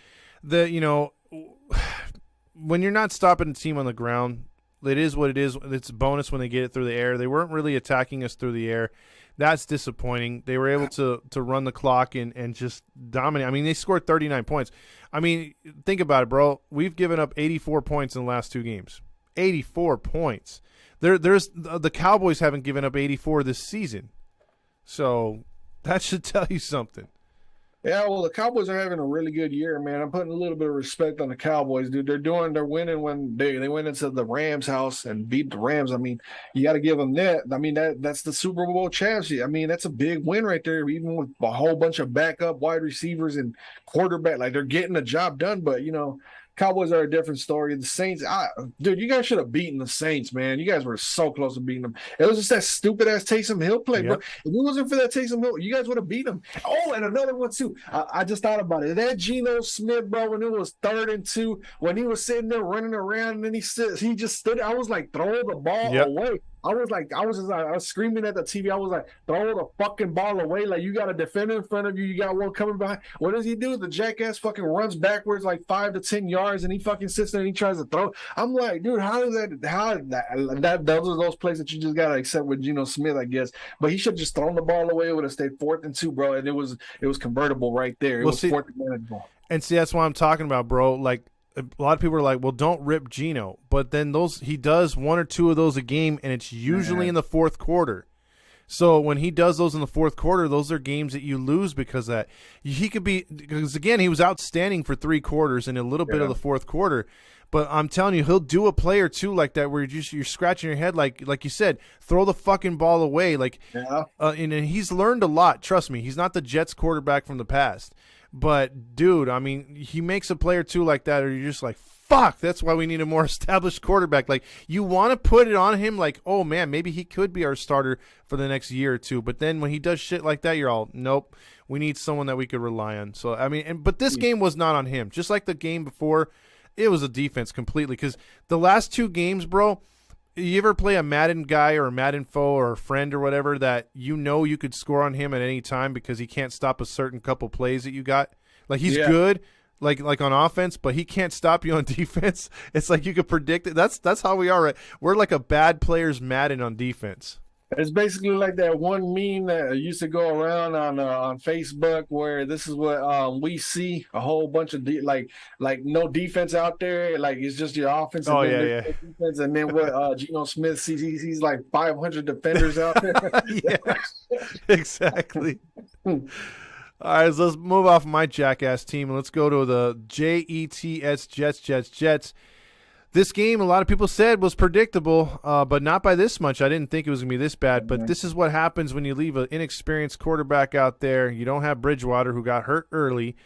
you're not stopping a team on the ground, it is what it is. It's a bonus when they get it through the air. They weren't really attacking us through the air. That's disappointing. They were able to run the clock and just dominate. I mean, they scored 39 points. I mean, think about it, bro. We've given up 84 points in the last 2 games. 84 points. There's the Cowboys haven't given up 84 this season, so that should tell you something. Yeah, well, the Cowboys are having a really good year, man. I'm putting a little bit of respect on the Cowboys, dude. They're winning when they went into the Rams' house and beat the Rams. I mean, you got to give them that. I mean, that's the Super Bowl champs. I mean, that's a big win right there, even with a whole bunch of backup wide receivers and quarterback. Like, they're getting the job done, but Cowboys are a different story. The Saints, dude, you guys should have beaten the Saints, man. You guys were so close to beating them. It was just that stupid ass Taysom Hill play, bro. If it wasn't for that Taysom Hill, you guys would have beat them. Oh, and another one too. I just thought about it. That Geno Smith, bro, when it was 3rd and 2, when he was sitting there running around, and then he just stood. I was like, throw the ball away. I was screaming at the TV. I was like, throw the fucking ball away. Like, you got a defender in front of you. You got one coming behind. What does he do? The jackass fucking runs backwards like 5 to 10 yards, and he fucking sits there and he tries to throw. I'm like, dude, those are those plays that you just got to accept with Geno Smith, I guess. But he should have just thrown the ball away. It would have stayed 4th and 2, bro. And it was convertible right there. It was 4th and manageable. And see, that's what I'm talking about, bro. Like, a lot of people are like, well, don't rip Geno. But then he does 1 or 2 of those a game, and it's usually in the 4th quarter. So when he does those in the 4th quarter, those are games that you lose because of that. Because, again, he was outstanding for 3 quarters and a little bit of the 4th quarter. But I'm telling you, he'll do a play or two like that where you're scratching your head, like you said, throw the fucking ball away. And he's learned a lot. Trust me, he's not the Jets quarterback from the past. But, dude, I mean, he makes a play or two like that, or you're just like, fuck, that's why we need a more established quarterback. Like, you want to put it on him like, oh, man, maybe he could be our starter for the next year or two. But then when he does shit like that, you're all, nope, we need someone that we could rely on. So, I mean, but this game was not on him. Just like the game before, it was a defense completely. Because the last 2 games, bro, you ever play a Madden guy or a Madden foe or a friend or whatever that you could score on him at any time because he can't stop a certain couple plays that you got? Like, he's good, like on offense, but he can't stop you on defense. It's like you could predict it. That's how we are, right? We're like a bad player's Madden on defense. It's basically like that one meme that used to go around on Facebook where this is what we see a whole bunch of like no defense out there, like it's just your offense. Defense, and then what Geno Smith sees, he's like 500 defenders out there. Yeah, exactly. All right, so let's move off my jackass team and let's go to the Jets, Jets. This game, a lot of people said, was predictable, but not by this much. I didn't think it was going to be this bad, but this is what happens when you leave an inexperienced quarterback out there. You don't have Bridgewater, who got hurt early,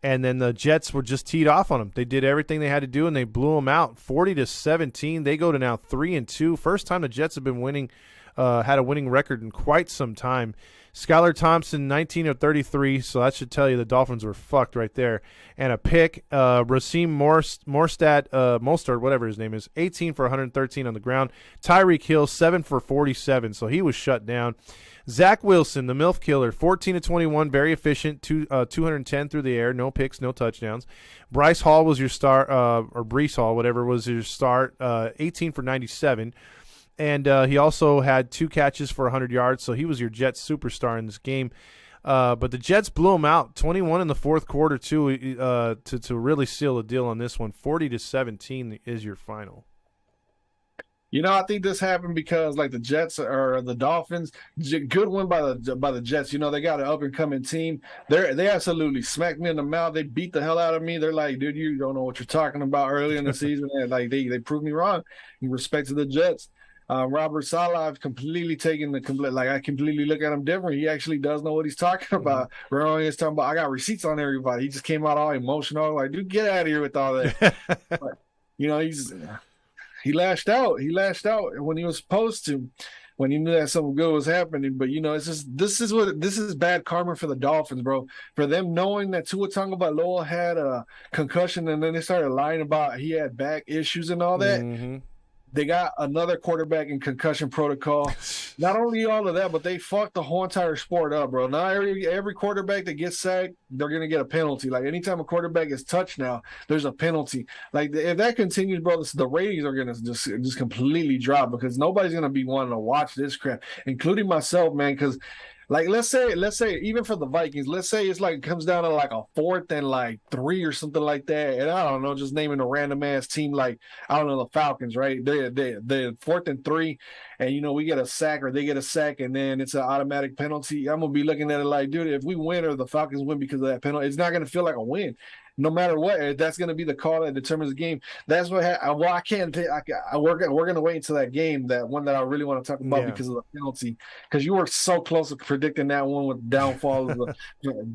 and then the Jets were just teed off on him. They did everything they had to do, and they blew them out 40-17. They go to now 3-2. First time the Jets have been winning, had a winning record in quite some time. Skylar Thompson, 19 of 33, so that should tell you the Dolphins were fucked right there. And a pick, Raheem Mostert, whatever his name is, 18 for 113 on the ground. Tyreek Hill, 7 for 47, so he was shut down. Zach Wilson, the MILF killer, 14 of 21, very efficient, 210 through the air, no picks, no touchdowns. Bryce Hall was your star, or Breece Hall, whatever was your start, 18 for 97. And he also had 2 catches for 100 yards, so he was your Jets superstar in this game. But the Jets blew him out, 21 in the 4th quarter, too, to really seal the deal on this one. 40-17 is your final. I think this happened because, like, the Jets or the Dolphins, good win by the Jets. They got an up-and-coming team. They absolutely smacked me in the mouth. They beat the hell out of me. They're like, dude, you don't know what you're talking about early in the season. And, like, they proved me wrong in respect to the Jets. Robert Saleh, I've completely taken I completely look at him different. He actually does know what he's talking about. Ronnie is talking about, I got receipts on everybody. He just came out all emotional. Like, dude, get out of here with all that. But, he lashed out. He lashed out when he was supposed to, when he knew that something good was happening. But, it's just, this is bad karma for the Dolphins, bro. For them knowing that Tua Tagovailoa had a concussion and then they started lying about he had back issues and all that. Mm-hmm. They got another quarterback in concussion protocol. Not only all of that, but they fucked the whole entire sport up, bro. Now every quarterback that gets sacked, they're going to get a penalty. Like, anytime a quarterback is touched now, there's a penalty. Like, if that continues, bro, the ratings are going to just completely drop because nobody's going to be wanting to watch this crap, including myself, man, because Like let's say even for the Vikings, let's say it's like it comes down to like a 4th and like 3 or something like that. And I don't know, just naming a random ass team like I don't know the Falcons, right? They're 4th and 3, and we get a sack or they get a sack, and then it's an automatic penalty. I'm gonna be looking at it like, dude, if we win or the Falcons win because of that penalty, it's not gonna feel like a win. No matter what, that's going to be the call that determines the game. That's what. Well, I can't. We're going to wait until that game, that one that I really want to talk about because of the penalty. Because you were so close to predicting that one with the downfall of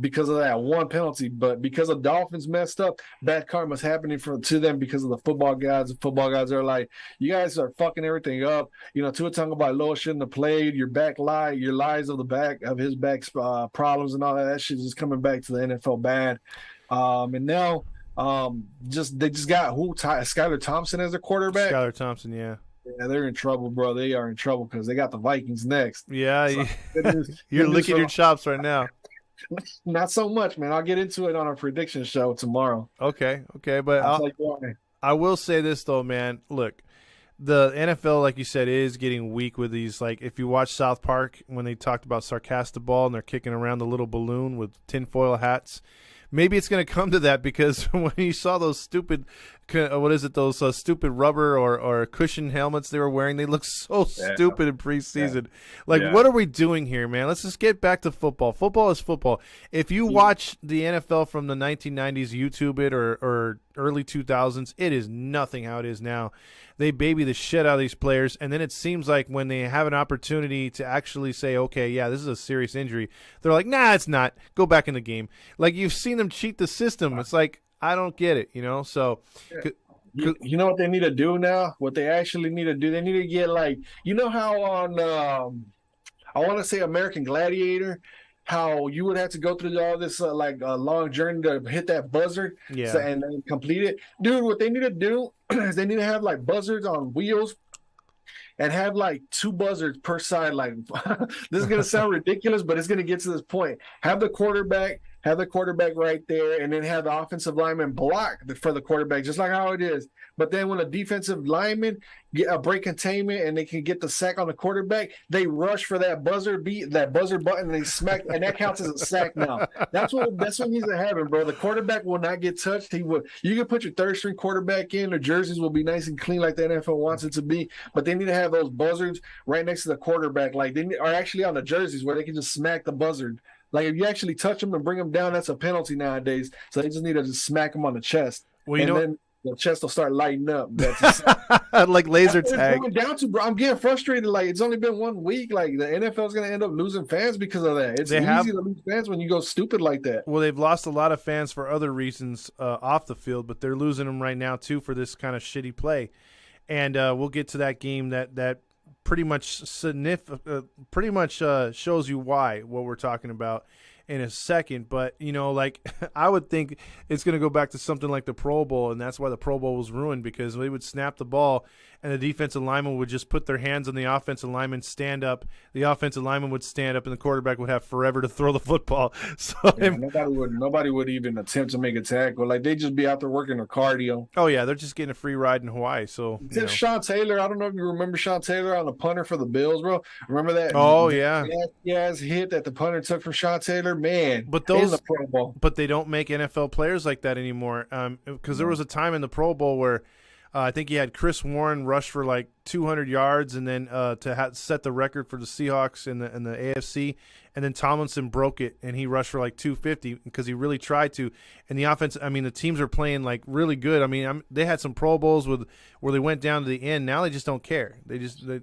because of that one penalty. But because the Dolphins messed up, bad karma's happening to them because of the football guys. The football guys are like, you guys are fucking everything up. Tua Tagovailoa shouldn't have played. Your lies of the back of his back problems and all that. That shit is coming back to the NFL bad. And now, they just got Skylar Thompson as a quarterback. Skylar Thompson, yeah. Yeah, they're in trouble, bro. They are in trouble because they got the Vikings next. Yeah, So, you're licking your chops right now. Not so much, man. I'll get into it on our prediction show tomorrow. Okay, but I will say this though, man. Look, the NFL, like you said, is getting weak with these. Like, if you watch South Park when they talked about Sarcastaball and they're kicking around the little balloon with tinfoil hats. Maybe it's going to come to that because when you saw those stupid, those stupid rubber or cushion helmets they were wearing, they look so stupid in preseason. What are we doing here, man? Let's just get back to football. Football is football. If you watch the NFL from the 1990s, YouTube it, or early 2000s, it is nothing how it is now. They baby the shit out of these players, and then it seems like when they have an opportunity to actually say, okay, yeah, this is a serious injury, they're like, nah, it's not. Go back in the game. Like, you've seen them cheat the system. It's like, I don't get it, So, you know what they need to do now? What they actually need to do, they need to get like, how on, I want to say American Gladiator, how you would have to go through all this like a long journey to hit that buzzard and then complete it. Dude, what they need to do is they need to have like buzzards on wheels and have like 2 buzzards per side. Like, this is going to sound ridiculous, but it's going to get to this point. Have the quarterback right there, and then have the offensive lineman block for the quarterback, just like how it is. But then when a defensive lineman get a break containment and they can get the sack on the quarterback, they rush for that buzzer button, and they smack, and that counts as a sack now. That's what needs to happen, bro. The quarterback will not get touched. You can put your 3rd string quarterback in. The jerseys will be nice and clean like the NFL wants it to be, but they need to have those buzzards right next to the quarterback, like they are actually on the jerseys where they can just smack the buzzard. Like, if you actually touch them and bring them down, that's a penalty nowadays. So they just need to just smack them on the chest. Well, then the chest will start lighting up. That's like laser tag. Down to, bro, I'm getting frustrated. Like, it's only been 1 week. Like, the NFL is going to end up losing fans because of that. It's easy to lose fans when you go stupid like that. Well, they've lost a lot of fans for other reasons off the field, but they're losing them right now, too, for this kind of shitty play. And we'll get to that game that pretty much shows you what we're talking about in a second. But I would think it's going to go back to something like the Pro Bowl, and that's why the Pro Bowl was ruined, because they would snap the ball and the defensive lineman would just put their hands on the offensive lineman, stand up, the offensive lineman would stand up, and the quarterback would have forever to throw the football. So nobody would even attempt to make a tackle. Like, they just be out there working their cardio. Oh yeah, they're just getting a free ride in Hawaii. So Sean Taylor, I don't know if you remember Sean Taylor on the punter for the Bills, bro. Remember that? Oh yeah, hit that the punter took from Sean Taylor, man. But they don't make NFL players like that anymore. Because there was a time in the Pro Bowl where I think he had Chris Warren rush for like 200 yards, and then to set the record for the Seahawks in the AFC. And then Tomlinson broke it, and he rushed for like 250 because he really tried to. And the offense, the teams are playing like really good. They had some Pro Bowls where they went down to the end. Now they just don't care. They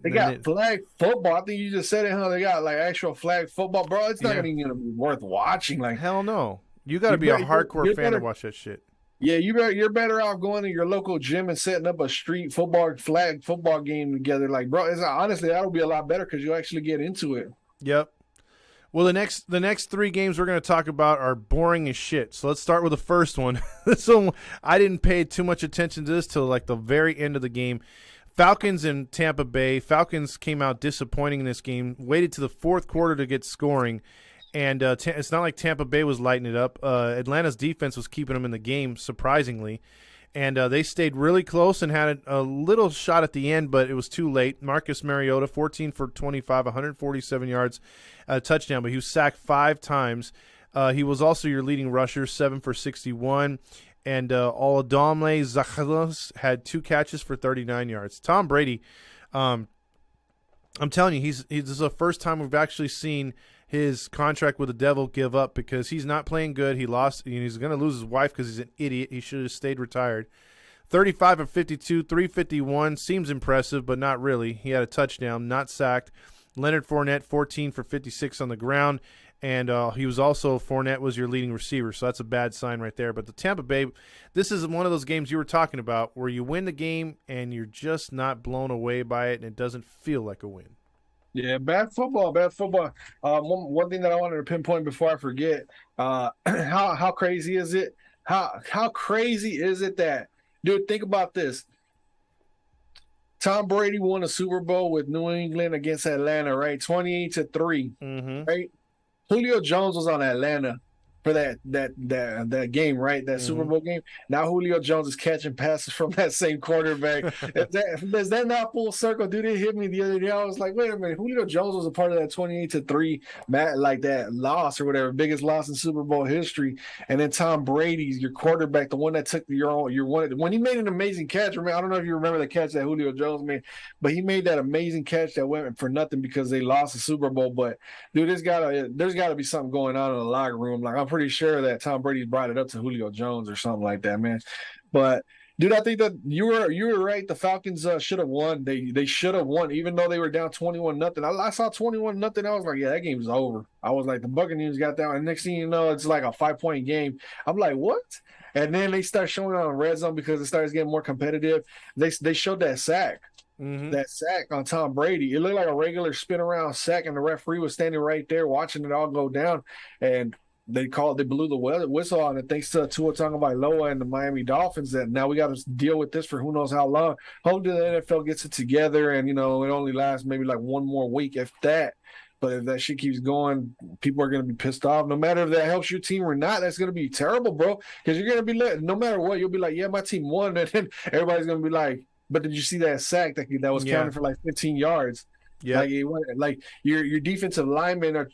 got flag football. I think you just said it, huh? They got like actual flag football, bro. It's not even going to be worth watching. Like, hell no. You got to be a hardcore fan to watch that shit. Yeah, you're better off going to your local gym and setting up a street flag football game together. Like, bro, honestly, that'll be a lot better because you'll actually get into it. Yep. Well, the next 3 games we're going to talk about are boring as shit. So let's start with the first one. This one, I didn't pay too much attention to this till like the very end of the game. Falcons and Tampa Bay. Falcons came out disappointing in this game. Waited to the 4th quarter to get scoring. And it's not like Tampa Bay was lighting it up. Atlanta's defense was keeping them in the game, surprisingly. And they stayed really close and had a little shot at the end, but it was too late. Marcus Mariota, 14 for 25, 147 yards, touchdown, but he was sacked 5 times. He was also your leading rusher, 7 for 61. And Oladamle Zacchaeus had 2 catches for 39 yards. Tom Brady, I'm telling you, this is the first time we've actually seen his contract with the devil give up because he's not playing good. He lost. He's going to lose his wife because he's an idiot. He should have stayed retired. 35 of 52, 351. Seems impressive, but not really. He had a touchdown, not sacked. Leonard Fournette, 14 for 56 on the ground. And Fournette was your leading receiver, so that's a bad sign right there. But the Tampa Bay, this is one of those games you were talking about where you win the game and you're just not blown away by it and it doesn't feel like a win. Yeah, bad football. One thing that I wanted to pinpoint before I forget, how crazy is it? How crazy is it that, dude, think about this. Tom Brady won a Super Bowl with New England against Atlanta, right? 28-3, right? Julio Jones was on Atlanta for that game, right? That Super Bowl game. Now Julio Jones is catching passes from that same quarterback. Is that not full circle? Dude, it hit me the other day. I was like, wait a minute. Julio Jones was a part of that 28-3 like that loss or whatever, biggest loss in Super Bowl history. And then Tom Brady's your quarterback, the one that took your one when he made an amazing catch. I don't know if you remember the catch that Julio Jones made, but he made that amazing catch that went for nothing because they lost the Super Bowl. But dude, there's gotta be something going on in the locker room. Like, I'm pretty sure that Tom Brady brought it up to Julio Jones or something like that, man. But dude, I think that you were right. The Falcons should have won. They should have won, even though they were down 21-0. I saw 21-0. I was like, yeah, that game's over. I was like, the Buccaneers got down, and next thing you know, it's like a 5-point game. I'm like, what? And then they start showing it on red zone because it starts getting more competitive. They showed that sack. That sack on Tom Brady. It looked like a regular spin around sack, and the referee was standing right there watching it all go down. And they blew the whistle on it thanks to Tua Tagovailoa and the Miami Dolphins. That now we got to deal with this for who knows how long. Hopefully the NFL gets it together, and it only lasts maybe like one more week, if that. But if that shit keeps going, people are going to be pissed off. No matter if that helps your team or not, that's going to be terrible, bro. Because you're going to be no matter what, you'll be like, yeah, my team won, and then everybody's going to be like, but did you see that sack that was counted for like 15 yards? Yeah, like your defensive linemen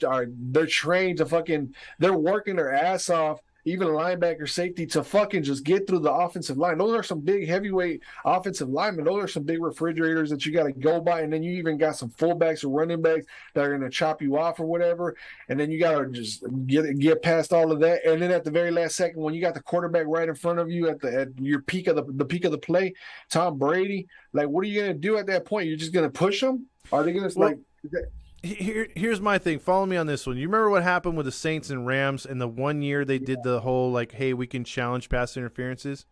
they're trained to they're working their ass off, even linebacker, safety, to fucking just get through the offensive line. Those are some big heavyweight offensive linemen. Those are some big refrigerators that you got to go by, and then you even got some fullbacks or running backs that are going to chop you off or whatever, and then you got to just get past all of that, and then at the very last second, when you got the quarterback right in front of you at your peak of the peak of the play, Tom Brady, like, what are you going to do at that point? You're just going to push him? Are they going to Here's my thing. Follow me on this one. You remember what happened with the Saints and Rams and the one year they did the whole, like, hey, we can challenge pass interferences?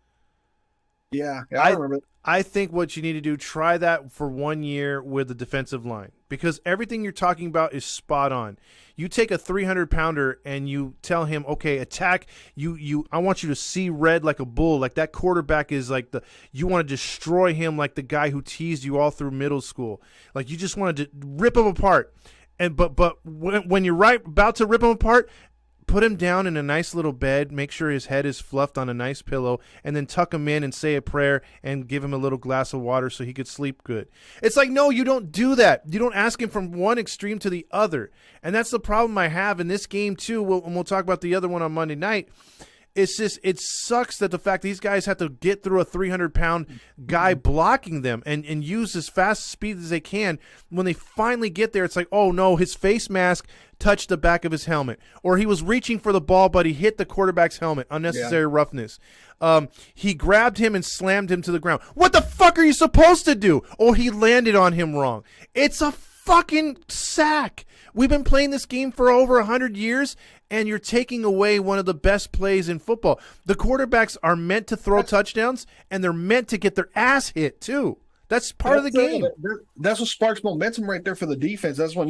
Yeah, I remember. I think what you need to do, try that for 1 year with the defensive line, because everything you're talking about is spot on. You take a 300-pounder and you tell him, okay, attack. I want you to see red like a bull. Like, that quarterback is like you want to destroy him like the guy who teased you all through middle school. Like, you just wanted to rip him apart. But when you're about to rip him apart, put him down in a nice little bed, make sure his head is fluffed on a nice pillow, and then tuck him in and say a prayer and give him a little glass of water so he could sleep good. It's like, no, you don't do that. You don't ask him from one extreme to the other. And that's the problem I have in this game too, and we'll talk about the other one on Monday night. It's just, it sucks that the fact these guys have to get through a 300-pound guy blocking them and use as fast speed as they can. When they finally get there, it's like, oh no, his face mask touched the back of his helmet, or he was reaching for the ball, but he hit the quarterback's helmet. Unnecessary roughness. He grabbed him and slammed him to the ground. What the fuck are you supposed to do? Oh, he landed on him wrong. It's a fucking sack. We've been playing this game for over 100 years, and you're taking away one of the best plays in football. The quarterbacks are meant to throw touchdowns, and they're meant to get their ass hit too. That's part of the game. That's what sparks momentum right there for the defense. That's when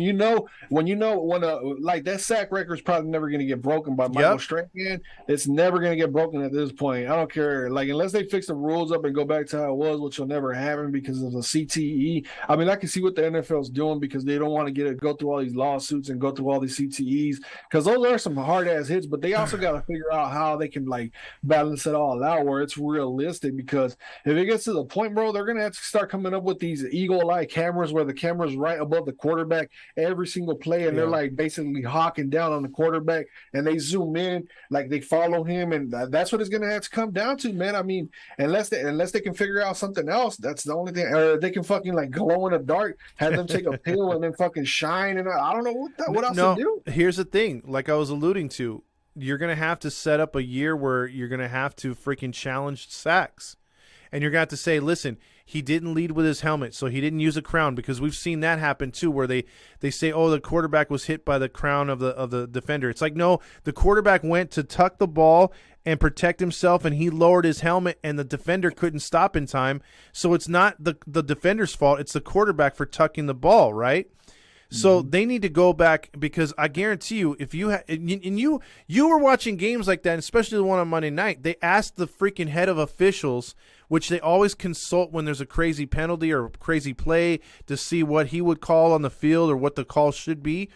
like that sack record is probably never going to get broken by Michael Strahan. It's never going to get broken at this point. I don't care. Like, unless they fix the rules up and go back to how it was, which will never happen because of the CTE. I mean, I can see what the NFL's doing because they don't want to go through all these lawsuits and go through all these CTEs, because those are some hard ass hits, but they also got to figure out how they can like balance it all out where it's realistic, because if it gets to the point, bro, they're going to have to start coming up with these eagle-eye cameras where the camera's right above the quarterback every single play, and they're like basically hawking down on the quarterback, and they zoom in, like they follow him, and that's what it's going to have to come down to, man. I mean, unless they can figure out something else, that's the only thing. Or they can fucking like glow in the dark, have them take a pill and then fucking shine, and I don't know what else to do. Here's the thing, like I was alluding to, you're going to have to set up a year where you're going to have to freaking challenge sacks. And you're going to have to say, listen, he didn't lead with his helmet, so he didn't use a crown, because we've seen that happen too, where they say, oh, the quarterback was hit by the crown of the defender. It's like, no, the quarterback went to tuck the ball and protect himself, and he lowered his helmet, and the defender couldn't stop in time. So it's not the defender's fault. It's the quarterback for tucking the ball, right? So they need to go back, because I guarantee you, if you you were watching games like that, especially the one on Monday night, they asked the freaking head of officials, which they always consult when there's a crazy penalty or a crazy play, to see what he would call on the field or what the call should be.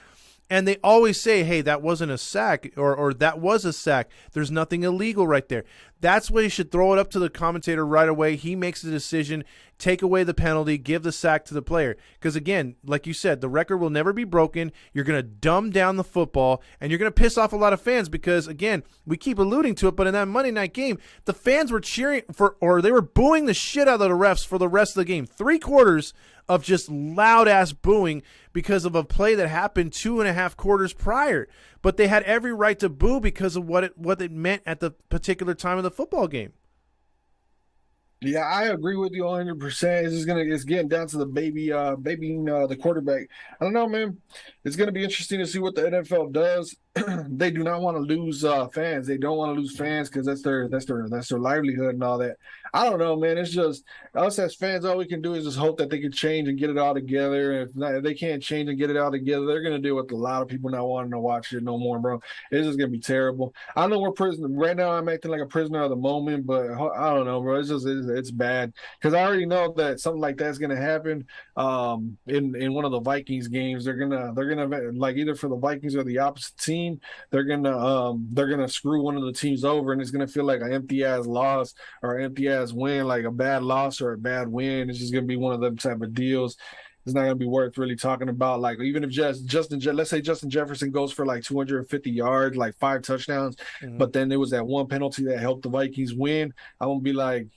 And they always say, hey, that wasn't a sack, or that was a sack. There's nothing illegal right there. That's why you should throw it up to the commentator right away. He makes the decision, take away the penalty, give the sack to the player. Because, again, like you said, the record will never be broken. You're going to dumb down the football, and you're going to piss off a lot of fans because, again, we keep alluding to it, but in that Monday night game, the fans were cheering for, or they were booing the shit out of the refs for the rest of the game. 3 quarters of just loud-ass booing because of a play that happened 2.5 quarters prior. But they had every right to boo because of what it meant at the particular time of the football game. Yeah, I agree with you 100%. It's getting down to the babying the quarterback. I don't know, man. It's gonna be interesting to see what the NFL does. They do not want to lose fans. They don't want to lose fans because that's their livelihood and all that. I don't know, man. It's just us as fans. All we can do is just hope that they can change and get it all together. If they can't change and get it all together, they're gonna deal with a lot of people not wanting to watch it no more, bro. It's just gonna be terrible. I know we're prisoner right now. I'm acting like a prisoner of the moment, but I don't know, bro. It's bad because I already know that something like that's gonna happen. In one of the Vikings games, they're gonna like either for the Vikings or the opposite team, they're gonna screw one of the teams over, and it's gonna feel like an empty ass loss or empty ass win, like a bad loss or a bad win. It's just gonna be one of them type of deals. It's not gonna be worth really talking about. Like, even if let's say Justin Jefferson goes for like 250 yards, like 5 touchdowns, but then there was that one penalty that helped the Vikings win, I won't be like,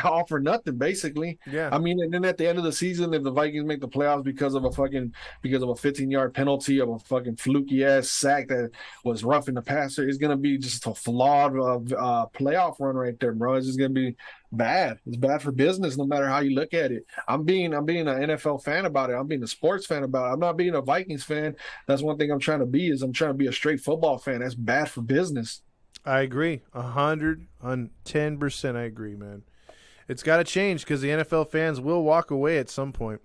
all for nothing, basically. Yeah. I mean, and then at the end of the season, if the Vikings make the playoffs because of a 15-yard penalty of a fucking fluky ass sack that was roughing the passer, it's gonna be just a flawed playoff run right there, bro. It's just gonna be bad. It's bad for business, no matter how you look at it. I'm being an NFL fan about it. I'm being a sports fan about it. I'm not being a Vikings fan. That's one thing I'm trying to be. I'm trying to be a straight football fan. That's bad for business. I agree. 110%. I agree, man. It's got to change because the NFL fans will walk away at some point.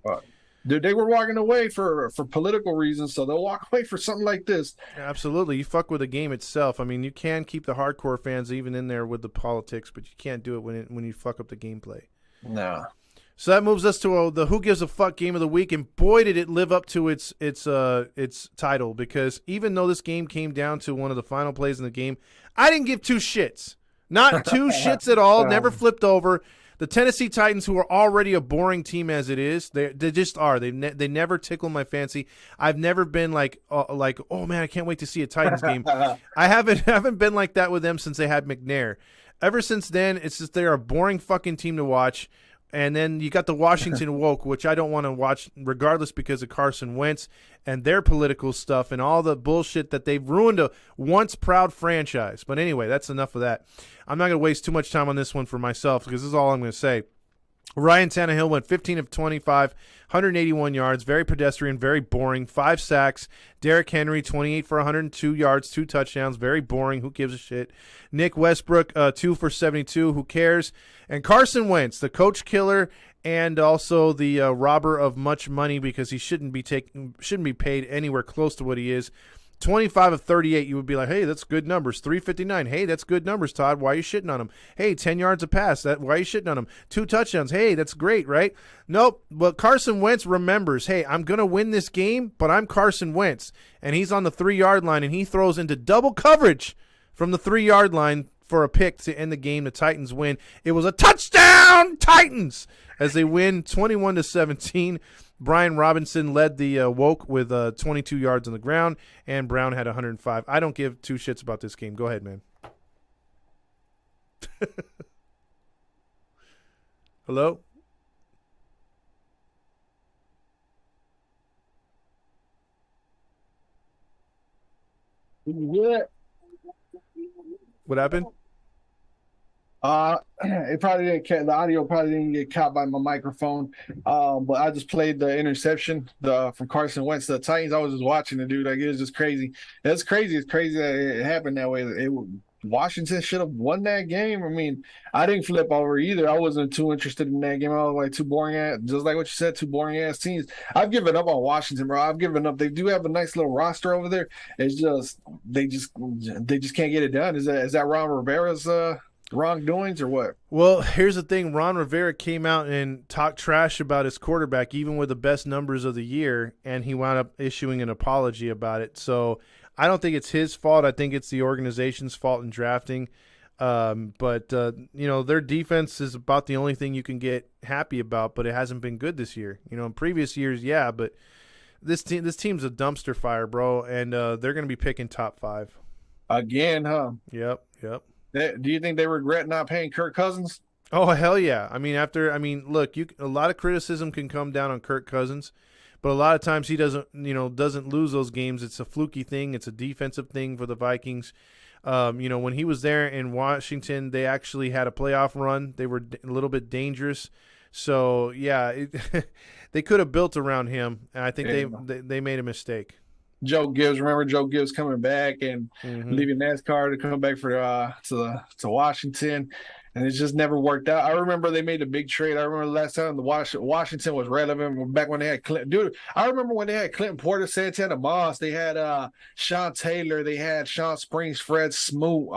Dude, they were walking away for political reasons, so they'll walk away for something like this. Absolutely. You fuck with the game itself. I mean, you can keep the hardcore fans even in there with the politics, but you can't do it when you fuck up the gameplay. No. So that moves us to the Who Gives a Fuck game of the week, and boy, did it live up to its title, because even though this game came down to one of the final plays in the game, I didn't give 2 shits. Not 2 shits at all, never flipped over. The Tennessee Titans, who are already a boring team as it is, they just are. They never tickle my fancy. I've never been like, oh man, I can't wait to see a Titans game. I haven't been like that with them since they had McNair. Ever since then, it's just they're a boring fucking team to watch. And then you got the Washington Woke, which I don't want to watch regardless because of Carson Wentz and their political stuff and all the bullshit that they've ruined a once proud franchise. But anyway, that's enough of that. I'm not going to waste too much time on this one for myself because this is all I'm going to say. Ryan Tannehill went 15 of 25, 181 yards, very pedestrian, very boring, 5 sacks. Derrick Henry, 28 for 102 yards, 2 touchdowns, very boring. Who gives a shit? Nick Westbrook, 2 for 72. Who cares? And Carson Wentz, the coach killer and also the robber of much money because he shouldn't be paid anywhere close to what he is. 25 of 38, you would be like, hey, that's good numbers. 359, hey, that's good numbers, Todd. Why are you shitting on him? Hey, 10 yards a pass. Why are you shitting on him? 2 touchdowns. Hey, that's great, right? Nope. But Carson Wentz remembers, hey, I'm going to win this game, but I'm Carson Wentz. And he's on the 3-yard line, and he throws into double coverage from the 3-yard line for a pick to end the game. The Titans win. It was a touchdown, Titans, as they win 21-17. Brian Robinson led the Woke with 22 yards on the ground, and Brown had 105. I don't give 2 shits about this game. Go ahead, man. Hello? Yeah. What happened? It probably didn't. The audio probably didn't get caught by my microphone. But I just played the interception from Carson Wentz to the Titans. I was just watching the dude. Like, it was just crazy. It's crazy. It's crazy that it happened that way. Washington should have won that game. I mean, I didn't flip over either. I wasn't too interested in that game. I was like, too boring ass, just like what you said, 2 boring ass teams. I've given up on Washington, bro. I've given up. They do have a nice little roster over there. It's just they just can't get it done. Is that Ron Rivera's wrongdoings or what? Well, here's the thing. Ron Rivera came out and talked trash about his quarterback, even with the best numbers of the year, and he wound up issuing an apology about it. So I don't think it's his fault. I think it's the organization's fault in drafting. But their defense is about the only thing you can get happy about, but it hasn't been good this year. In previous years, yeah, but this team's a dumpster fire, bro, and they're going to be picking top 5. Again, huh? Yep. Do you think they regret not paying Kirk Cousins? Oh, hell yeah. Look, a lot of criticism can come down on Kirk Cousins, but a lot of times he doesn't lose those games. It's a fluky thing. It's a defensive thing for the Vikings. When he was there in Washington, they actually had a playoff run. They were a little bit dangerous. So, yeah, they could have built around him, and I think they made a mistake. Joe Gibbs, remember Joe Gibbs coming back and leaving NASCAR to come back to Washington, and it just never worked out. I remember they made a big trade. I remember the last time Washington was relevant back when they had Clinton. Dude, I remember when they had Clinton Porter, Santana Moss. They had Sean Taylor. They had Sean Springs, Fred Smoot.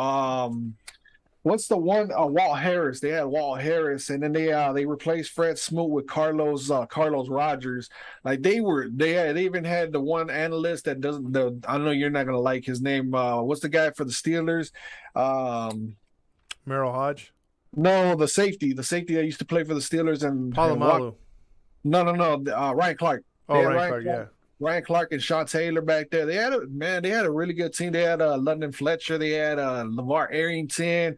What's the one? Walt Harris. They had Walt Harris, and then they replaced Fred Smoot with Carlos Rogers. Like they even had the one analyst that doesn't. I know you're not gonna like his name. What's the guy for the Steelers? Merrill Hodge. No, the safety that used to play for the Steelers and Palomalu. No. Ryan Clark. Oh, Ryan Clark, yeah. Ryan Clark and Sean Taylor back there. They had a really good team. They had London Fletcher. They had LeVar Arrington,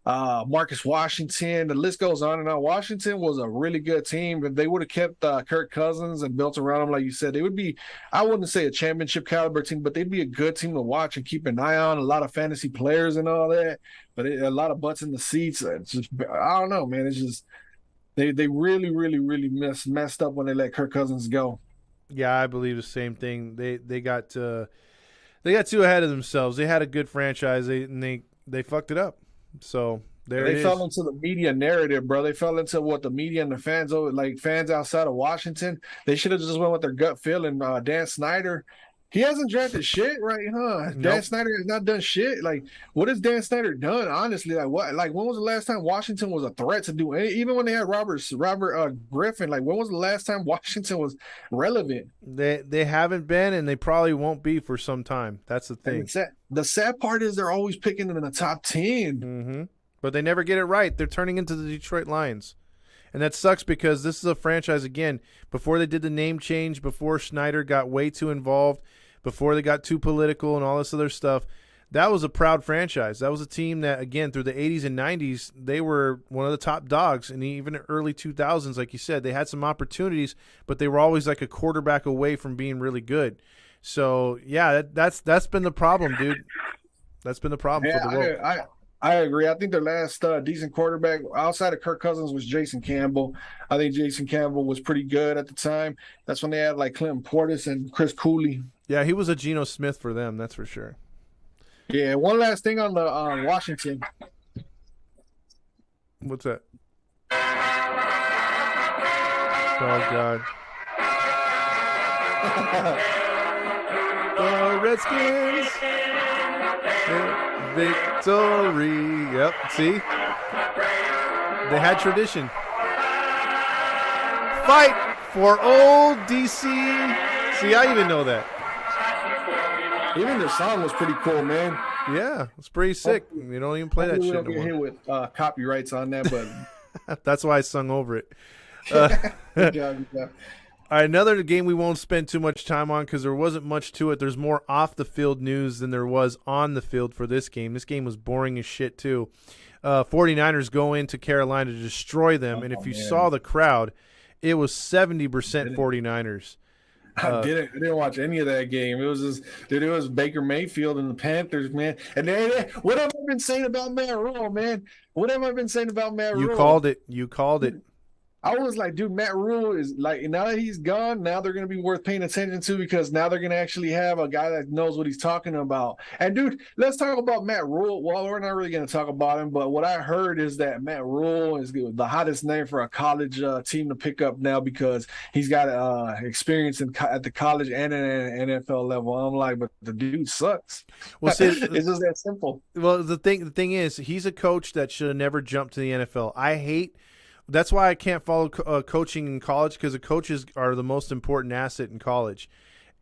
Marcus Washington. The list goes on and on. Washington was a really good team. If they would have kept Kirk Cousins and built around him, like you said, they would be, I wouldn't say a championship caliber team, but they'd be a good team to watch and keep an eye on. A lot of fantasy players and all that, but a lot of butts in the seats. It's just, I don't know, man. It's just they really, really, really messed up when they let Kirk Cousins go. Yeah, I believe the same thing. They got too ahead of themselves. They had a good franchise, and they fucked it up. So they fell into the media narrative, bro. They fell into what the media and the fans outside of Washington. They should have just went with their gut feeling. Dan Snyder, he hasn't drafted shit, right? Huh? Nope. Dan Snyder has not done shit. Like, what has Dan Snyder done? Honestly, like what? Like, when was the last time Washington was a threat to do anything? Even when they had Robert Griffin, like, when was the last time Washington was relevant? They haven't been, and they probably won't be for some time. That's the thing. The sad part is they're always picking them in the top 10. Mm-hmm. But they never get it right. They're turning into the Detroit Lions. And that sucks because this is a franchise, again, before they did the name change, before Schneider got way too involved, before they got too political and all this other stuff, that was a proud franchise. That was a team that, again, through the 80s and 90s, they were one of the top dogs. And even in early 2000s, like you said, they had some opportunities, but they were always like a quarterback away from being really good. So, yeah, that's been the problem, dude. That's been the problem for the Wolves. I agree. I think their last decent quarterback outside of Kirk Cousins was Jason Campbell. I think Jason Campbell was pretty good at the time. That's when they had like Clinton Portis and Chris Cooley. Yeah, he was a Geno Smith for them, that's for sure. Yeah, one last thing on the Washington. What's that? Oh, God. The Redskins. Victory. Yep, see? They had tradition. Fight for old DC. See, I even know that. Even their song was pretty cool, man. Yeah, it's pretty sick. You don't even play that We shit don't no get more. hit with copyrights on that, but That's why I sung over it. good job. All right, another game we won't spend too much time on because there wasn't much to it. There's more off-the-field news than there was on the field for this game. This game was boring as shit, too. 49ers go into Carolina to destroy them, and if you saw the crowd, it was 70% 49ers. I didn't watch any of that game. It was just, dude, it was Baker Mayfield and the Panthers, man. And what have I been saying about Matt Rule, man? What have I been saying about Matt Rule? You called it. You called it. I was like, dude, Matt Rule is like, now that he's gone, now they're going to be worth paying attention to because now they're going to actually have a guy that knows what he's talking about. And, dude, let's talk about Matt Rule. Well, we're not really going to talk about him, but what I heard is that Matt Rule is the hottest name for a college team to pick up now because he's got experience at the college and an NFL level. I'm like, but the dude sucks. Well, see, it's just that simple. Well, the thing is, he's a coach that should have never jumped to the NFL. That's why I can't follow coaching in college because the coaches are the most important asset in college.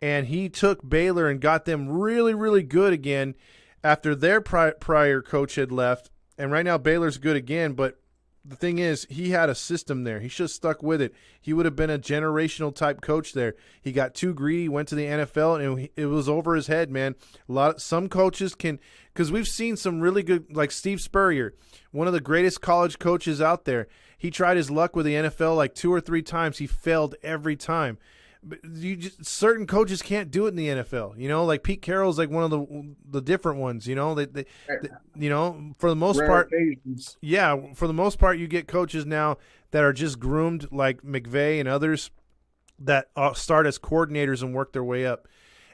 And he took Baylor and got them really, really good again after their prior coach had left. And right now Baylor's good again, but the thing is, he had a system there. He should have stuck with it. He would have been a generational type coach there. He got too greedy, went to the NFL, and it was over his head, man. Some coaches can, because we've seen some really good, like Steve Spurrier, one of the greatest college coaches out there. He tried his luck with the NFL like 2 or 3 times. He failed every time. But certain coaches can't do it in the NFL. You know, like Pete Carroll's like one of the different ones. You know, they you know, for the most part, yeah, for the most part, you get coaches now that are just groomed like McVay and others that start as coordinators and work their way up.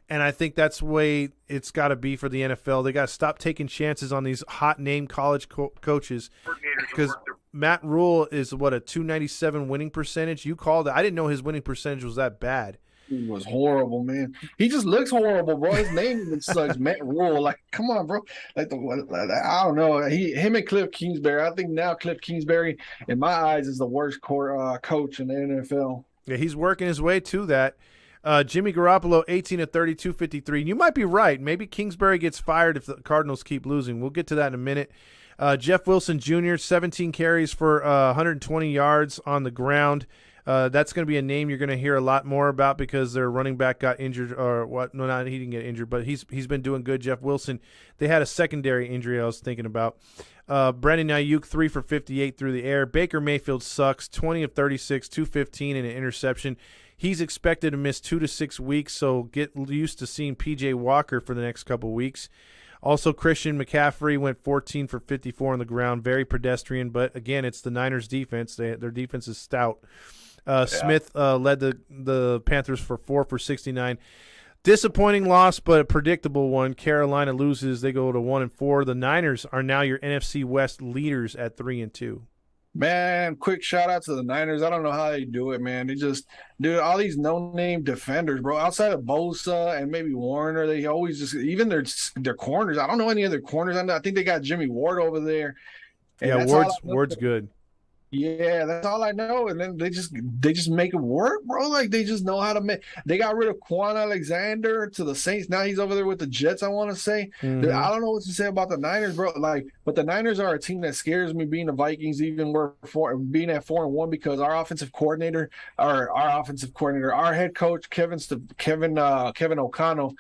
And I think that's the way it's got to be for the NFL. They got to stop taking chances on these hot name college coaches because Matt Rule is a 297 winning percentage. You called it. I didn't know his winning percentage was that bad. He was horrible, man. He just looks horrible, bro. His name even sucks. Matt Rule. Like, come on, bro. Like, I don't know. Him and Cliff Kingsbury. I think now Cliff Kingsbury, in my eyes, is the worst coach in the NFL. Yeah, he's working his way to that. Jimmy Garoppolo, 18 of 32, 53. You might be right. Maybe Kingsbury gets fired if the Cardinals keep losing. We'll get to that in a minute. Jeff Wilson Jr., 17 carries for 120 yards on the ground. That's going to be a name you're going to hear a lot more about because their running back got injured or what? No, not he didn't get injured, but he's been doing good. Jeff Wilson. They had a secondary injury I was thinking about. Brandon Ayuk, 3 for 58 through the air. Baker Mayfield sucks, 20 of 36, 215 and an interception. He's expected to miss 2 to 6 weeks, so get used to seeing P.J. Walker for the next couple weeks. Also, Christian McCaffrey went 14 for 54 on the ground. Very pedestrian, but again, it's the Niners' defense. Their defense is stout. Smith led the Panthers for 4 for 69. Disappointing loss, but a predictable one. Carolina loses. They go to 1-4. The Niners are now your NFC West leaders at 3-2. Man, quick shout out to the Niners. I don't know how they do it, man. They just do all these no-name defenders, bro. Outside of Bosa and maybe Warner, they always just even their corners. I don't know any other corners. I think they got Jimmy Ward over there. Yeah, Ward's good. Yeah, that's all I know. And then they just make it work, bro. Like they just know how to make. They got rid of Quan Alexander to the Saints. Now he's over there with the Jets. I want to say. Mm-hmm. I don't know what to say about the Niners, bro. Like, but the Niners are a team that scares me. Being the Vikings, even being at 4-1, because our offensive coordinator, our head coach Kevin O'Connell.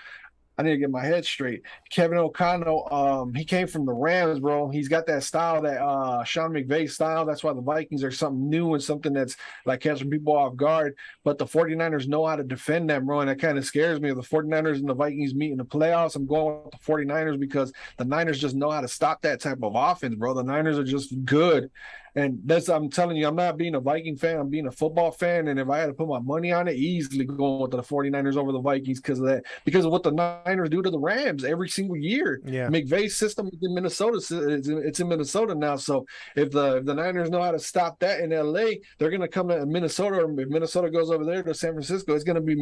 I need to get my head straight. Kevin O'Connell, he came from the Rams, bro. He's got that style, that Sean McVay style. That's why the Vikings are something new and something that's like catching people off guard. But the 49ers know how to defend them, bro, and that kind of scares me. If the 49ers and the Vikings meet in the playoffs, I'm going with the 49ers because the Niners just know how to stop that type of offense, bro. The Niners are just good. And that's, I'm telling you, I'm not being a Viking fan. I'm being a football fan. And if I had to put my money on it, easily going with the 49ers over the Vikings because of that, because of what the Niners do to the Rams every single year. Yeah. McVay's system is in Minnesota. It's in Minnesota now. So if the Niners know how to stop that in LA, they're going to come to Minnesota. Or if Minnesota goes over there to San Francisco, it's going to be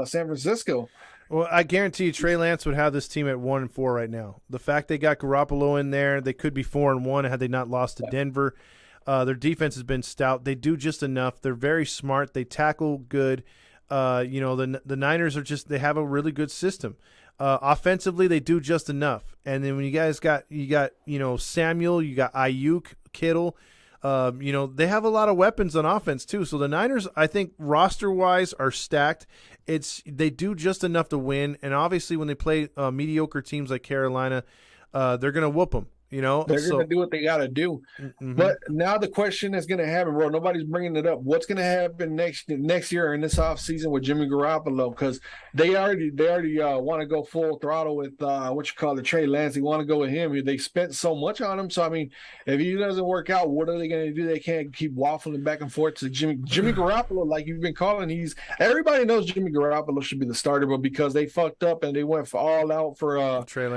San Francisco. Well, I guarantee you Trey Lance would have this team at 1-4 right now. The fact they got Garoppolo in there, they could be 4-1 had they not lost to Denver. Their defense has been stout. They do just enough. They're very smart. They tackle good. The Niners are just, they have a really good system. Offensively, they do just enough. And then when you got Samuel, you got Ayuk, Kittle. They have a lot of weapons on offense too. So the Niners, I think, roster-wise, are stacked. They do just enough to win. And obviously, when they play mediocre teams like Carolina, they're gonna whoop them. They're going to do what they got to do. Mm-hmm. But now the question is going to happen, bro. Nobody's bringing it up. What's going to happen next year in this offseason with Jimmy Garoppolo? Because they already want to go full throttle with Trey Lance. They want to go with him. They spent so much on him. So, I mean, if he doesn't work out, what are they going to do? They can't keep waffling back and forth to Jimmy Garoppolo, like you've been calling. Everybody knows Jimmy Garoppolo should be the starter, but because they fucked up and they went all out for Trey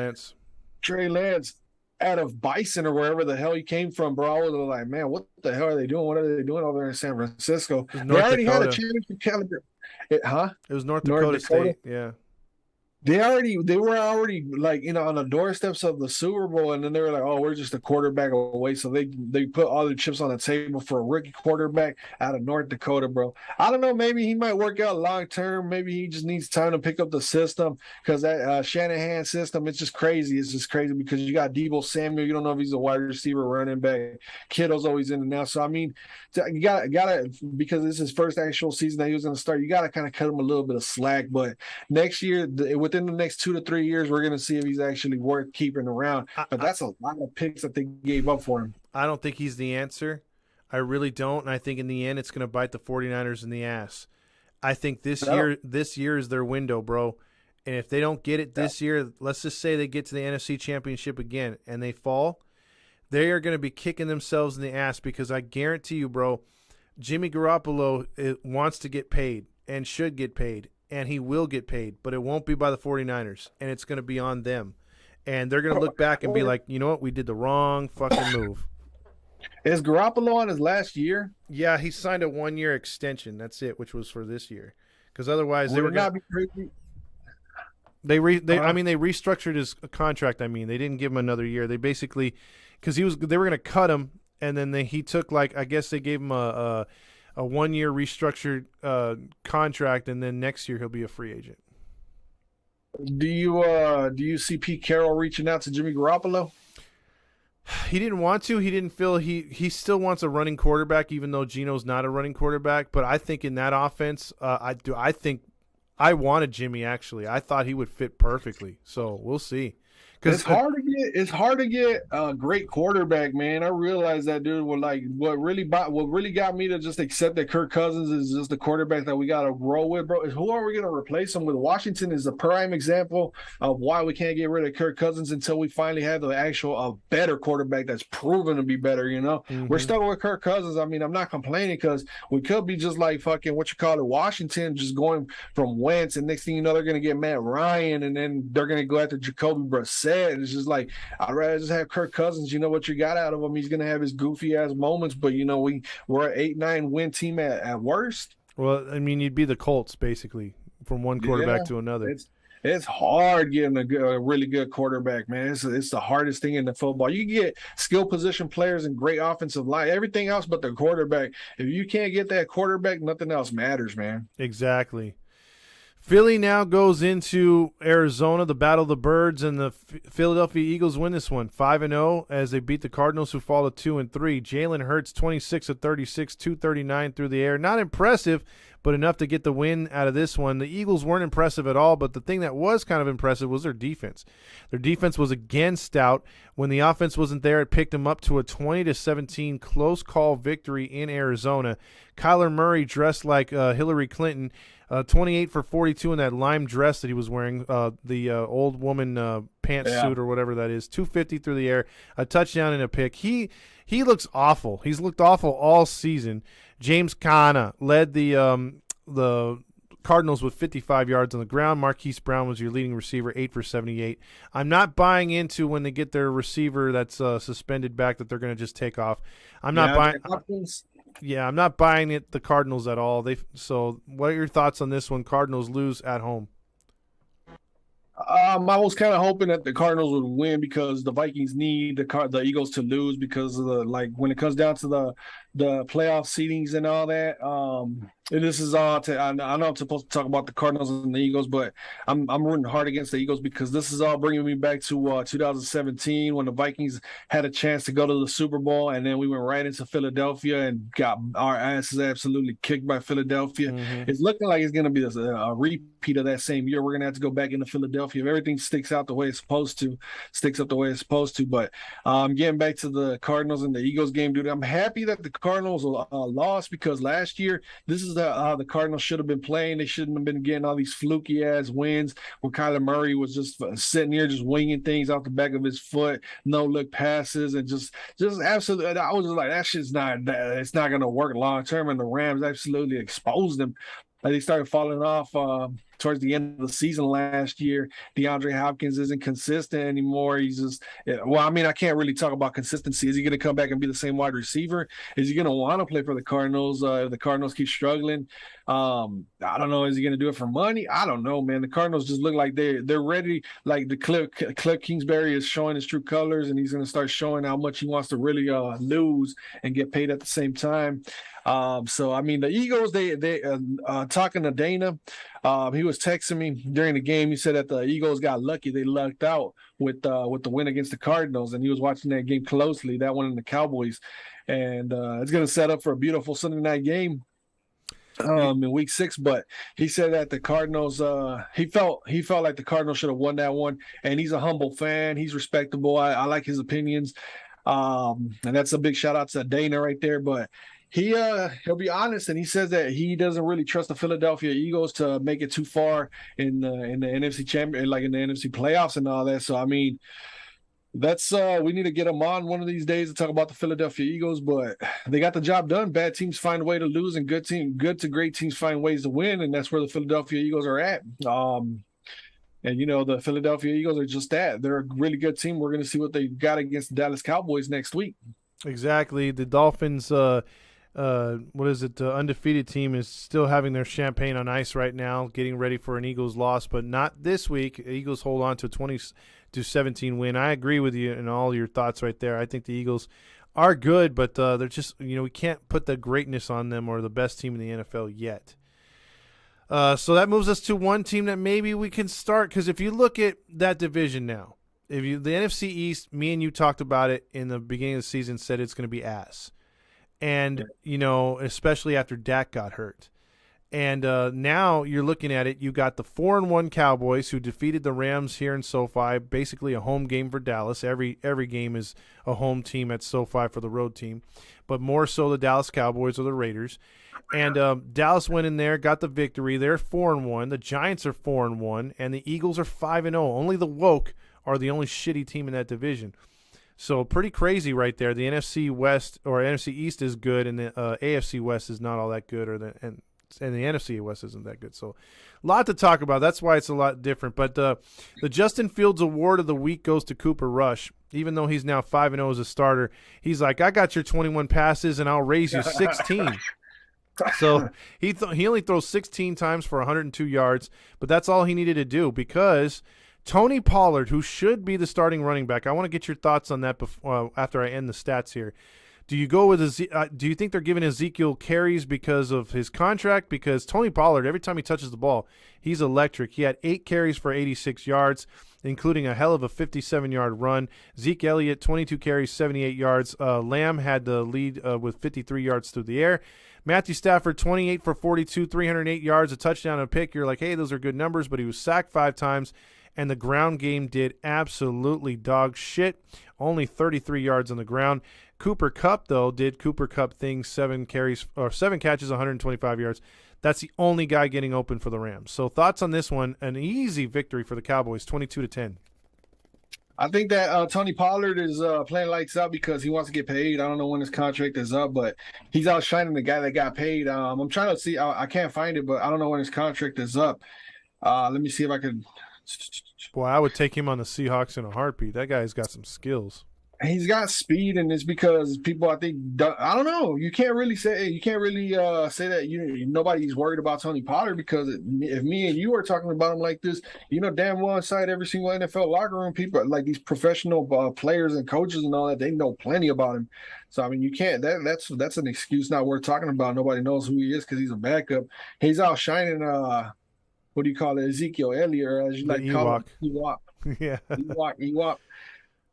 Lance. Out of Bison or wherever the hell he came from, bro. I was like, man, what the hell are they doing? What are they doing over there in San Francisco? They already had a championship caliber. It was North Dakota State, yeah. They were already like, on the doorsteps of the Super Bowl, and then they were like, oh, we're just a quarterback away. So they put all the chips on the table for a rookie quarterback out of North Dakota, bro. I don't know, maybe he might work out long term. Maybe he just needs time to pick up the system because that Shanahan system, it's just crazy. It's just crazy because you got Deebo Samuel. You don't know if he's a wide receiver, running back. Kittle's always in and out. So I mean, you gotta because this is his first actual season that he was going to start. You gotta kind of cut him a little bit of slack. But next year, within the next 2 to 3 years, we're going to see if he's actually worth keeping around. But that's a lot of picks that they gave up for him. I don't think he's the answer. I really don't. And I think in the end, it's going to bite the 49ers in the ass. I think this year is their window, bro. And if they don't get it this year, let's just say they get to the NFC Championship again and they fall, they are going to be kicking themselves in the ass because I guarantee you, bro, Jimmy Garoppolo wants to get paid and should get paid. And he will get paid, but it won't be by the 49ers, and it's going to be on them. And they're going to look back and be like, you know what? We did the wrong fucking move. Is Garoppolo on his last year? Yeah, he signed a 1-year extension. That's it, which was for this year. Because otherwise they were going to – They restructured his contract. I mean, they didn't give him another year. They basically – because they were going to cut him, and then he took, like, I guess they gave him a 1-year restructured contract, and then next year he'll be a free agent. Do you see Pete Carroll reaching out to Jimmy Garoppolo? He didn't want to. He didn't feel he still wants a running quarterback, even though Geno's not a running quarterback. But I think in that offense, I think I wanted Jimmy actually. I thought he would fit perfectly. So we'll see. It's hard to get a great quarterback, man. I realize that, dude. What really got me to just accept that Kirk Cousins is just the quarterback that we got to roll with, bro. Is who are we going to replace him with? Washington is a prime example of why we can't get rid of Kirk Cousins until we finally have the actual better quarterback that's proven to be better. Mm-hmm. We're stuck with Kirk Cousins. I mean, I'm not complaining because we could be just like fucking Washington, just going from Wentz, and next thing you know, they're going to get Matt Ryan, and then they're going to go after Jacoby Brissett. It's just like, I'd rather just have Kirk Cousins. You know what you got out of him. He's going to have his goofy ass moments, but we're an 8-9 win team at worst. Well, I mean, you'd be the Colts basically from one quarterback to another. It's hard getting a really good quarterback, man. It's the hardest thing in the football. You can get skill position players and great offensive line, everything else but the quarterback. If you can't get that quarterback, nothing else matters, man. Exactly. Philly now goes into Arizona, the Battle of the Birds, and the Philadelphia Eagles win this one 5-0 as they beat the Cardinals, who fall to 2-3. Jalen Hurts 26 of 36, 239 through the air. Not impressive, but enough to get the win out of this one. The Eagles weren't impressive at all, but the thing that was kind of impressive was their defense. Their defense was again stout. When the offense wasn't there, it picked them up to a 20-17 close call victory in Arizona. Kyler Murray dressed like Hillary Clinton. 28 for 42 in that lime dress that he was wearing, the old woman pantsuit or whatever that is. 250 through the air, a touchdown and a pick. He looks awful. He's looked awful all season. James Conner led the Cardinals with 55 yards on the ground. Marquise Brown was your leading receiver, 8 for 78. I'm not buying into when they get their receiver that's suspended back that they're going to just take off. I'm not buying. Yeah, I'm not buying it. The Cardinals at all. So, what are your thoughts on this one? Cardinals lose at home. I was kind of hoping that the Cardinals would win because the Vikings need the Eagles to lose because of when it comes down to the playoff seedings and all that. And this is all I know I'm supposed to talk about the Cardinals and the Eagles, but I'm rooting hard against the Eagles because this is all bringing me back to 2017 when the Vikings had a chance to go to the Super Bowl, and then we went right into Philadelphia and got our asses absolutely kicked by Philadelphia. Mm-hmm. It's looking like it's going to be a repeat of that same year. We're going to have to go back into Philadelphia. If everything sticks up the way it's supposed to. But getting back to the Cardinals and the Eagles game, dude, I'm happy that the Cardinals lost because last year this is how the Cardinals should have been playing. They shouldn't have been getting all these fluky ass wins where Kyler Murray was just sitting here just winging things off the back of his foot, no look passes, and just absolutely. I was just like, that shit's it's not going to work long term. And the Rams absolutely exposed them. They started falling off towards the end of the season last year. DeAndre Hopkins isn't consistent anymore. He's just, I can't really talk about consistency. Is he going to come back and be the same wide receiver? Is he going to want to play for the Cardinals if the Cardinals keep struggling? I don't know. Is he going to do it for money? I don't know, man. The Cardinals just look like they're ready. Like the Cliff Kingsbury is showing his true colors, and he's going to start showing how much he wants to really lose and get paid at the same time. The Eagles, they talking to Dana, he was texting me during the game. He said that the Eagles got lucky. They lucked out with the win against the Cardinals, and he was watching that game closely, that one in the Cowboys. And it's going to set up for a beautiful Sunday night game in week 6. But he said that the Cardinals, he felt like the Cardinals should have won that one. And he's a humble fan. He's respectable. I like his opinions. And that's a big shout out to Dana right there. But he'll be honest, and he says that he doesn't really trust the Philadelphia Eagles to make it too far in the NFC champion, like in the NFC playoffs and all that. So that's we need to get them on one of these days to talk about the Philadelphia Eagles. But they got the job done. Bad teams find a way to lose, and good to great teams find ways to win, and that's where the Philadelphia Eagles are at. And the Philadelphia Eagles are just that. They're a really good team. We're going to see what they got against the Dallas Cowboys next week. Exactly. The Dolphins. Undefeated team is still having their champagne on ice right now, getting ready for an Eagles loss, but not this week. Eagles hold on to a 20-17 win. I agree with you in all your thoughts right there. I think the Eagles are good, but they're just, we can't put the greatness on them or the best team in the NFL yet. So that moves us to one team that maybe we can start, because if you look at that division now, the NFC East, me and you talked about it in the beginning of the season, said it's going to be ass. And, especially after Dak got hurt. And now you're looking at it. You got the 4-1 Cowboys who defeated the Rams here in SoFi, basically a home game for Dallas. Every game is a home team at SoFi for the road team, but more so the Dallas Cowboys or the Raiders. And Dallas went in there, got the victory. They're 4-1. The Giants are 4-1, and the Eagles are 5-0. Only the woke are the only shitty team in that division. So pretty crazy right there. The NFC West or NFC East is good, and the AFC West is not all that good, and the NFC West isn't that good. So a lot to talk about. That's why it's a lot different. But the Justin Fields Award of the Week goes to Cooper Rush. Even though he's now 5-0 as a starter, he's like, I got your 21 passes, and I'll raise you 16. So he only throws 16 times for 102 yards, but that's all he needed to do because – Tony Pollard, who should be the starting running back, I want to get your thoughts on that before, after I end the stats here. Do you go with do you think they're giving Ezekiel carries because of his contract? Because Tony Pollard, every time he touches the ball, he's electric. He had 8 carries for 86 yards, including a hell of a 57-yard run. Zeke Elliott, 22 carries, 78 yards. Lamb had the lead with 53 yards through the air. Matthew Stafford, 28 for 42, 308 yards, a touchdown and a pick. You're like, hey, those are good numbers, but he was sacked 5 times, and the ground game did absolutely dog shit. Only 33 yards on the ground. Cooper Kupp, though, did Cooper Kupp things, 7 catches, 125 yards. That's the only guy getting open for the Rams. So thoughts on this one? An easy victory for the Cowboys, 22-10. I think that Tony Pollard is playing lights out because he wants to get paid. I don't know when his contract is up, but he's outshining the guy that got paid. I'm trying to see. I can't find it, but I don't know when his contract is up. Let me see if I can. Boy, I would take him on the Seahawks in a heartbeat. That guy's got some skills. He's got speed, and it's because people, I think, I don't know. You can't really say that nobody's worried about Tony Pollard, because if me and you are talking about him like this, damn well inside every single NFL locker room, people like these professional players and coaches and all that, they know plenty about him. So I mean, you can't. That's an excuse not worth talking about. Nobody knows who he is because he's a backup. He's outshining what do you call it, Ezekiel Elliott, or as you like call him, Ewok. Yeah, Ewok.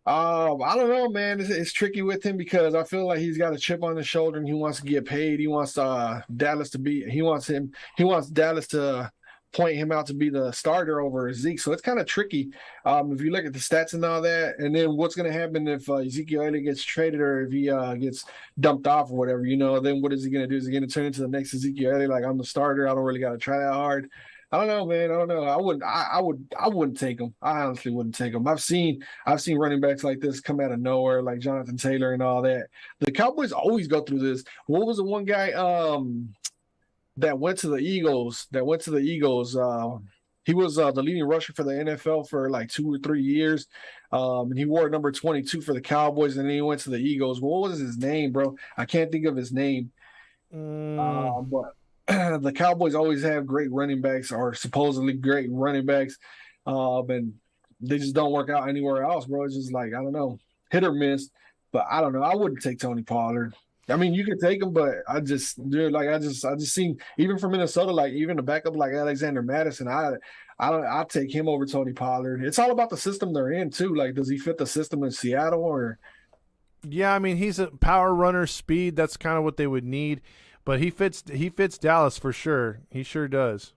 I don't know, man. It's tricky with him because I feel like he's got a chip on his shoulder and he wants to get paid. He wants Dallas to point him out to be the starter over Zeke. So it's kind of tricky. If you look at the stats and all that, and then what's going to happen if Ezekiel Elliott gets traded or if he gets dumped off or whatever, then what is he going to do? Is he going to turn into the next Ezekiel Elliott? Like, I'm the starter. I don't really got to try that hard. I don't know, man. I don't know. I wouldn't take him. I honestly wouldn't take him. I've seen running backs like this come out of nowhere, like Jonathan Taylor and all that. The Cowboys always go through this. What was the one guy that went to the Eagles? He was the leading rusher for the NFL for like 2 or 3 years. And he wore number 22 for the Cowboys, and then he went to the Eagles. What was his name, bro? I can't think of his name. But the Cowboys always have great running backs, or supposedly great running backs, and they just don't work out anywhere else, bro. It's just like, I don't know, hit or miss. But I don't know. I wouldn't take Tony Pollard. I mean, you could take him, but I just seen, even from Minnesota, like even the backup like Alexander Madison, I'd take him over Tony Pollard. It's all about the system they're in too. Like, does he fit the system in Seattle or? Yeah, I mean, he's a power runner, speed. That's kind of what they would need. But he fits Dallas for sure. He sure does.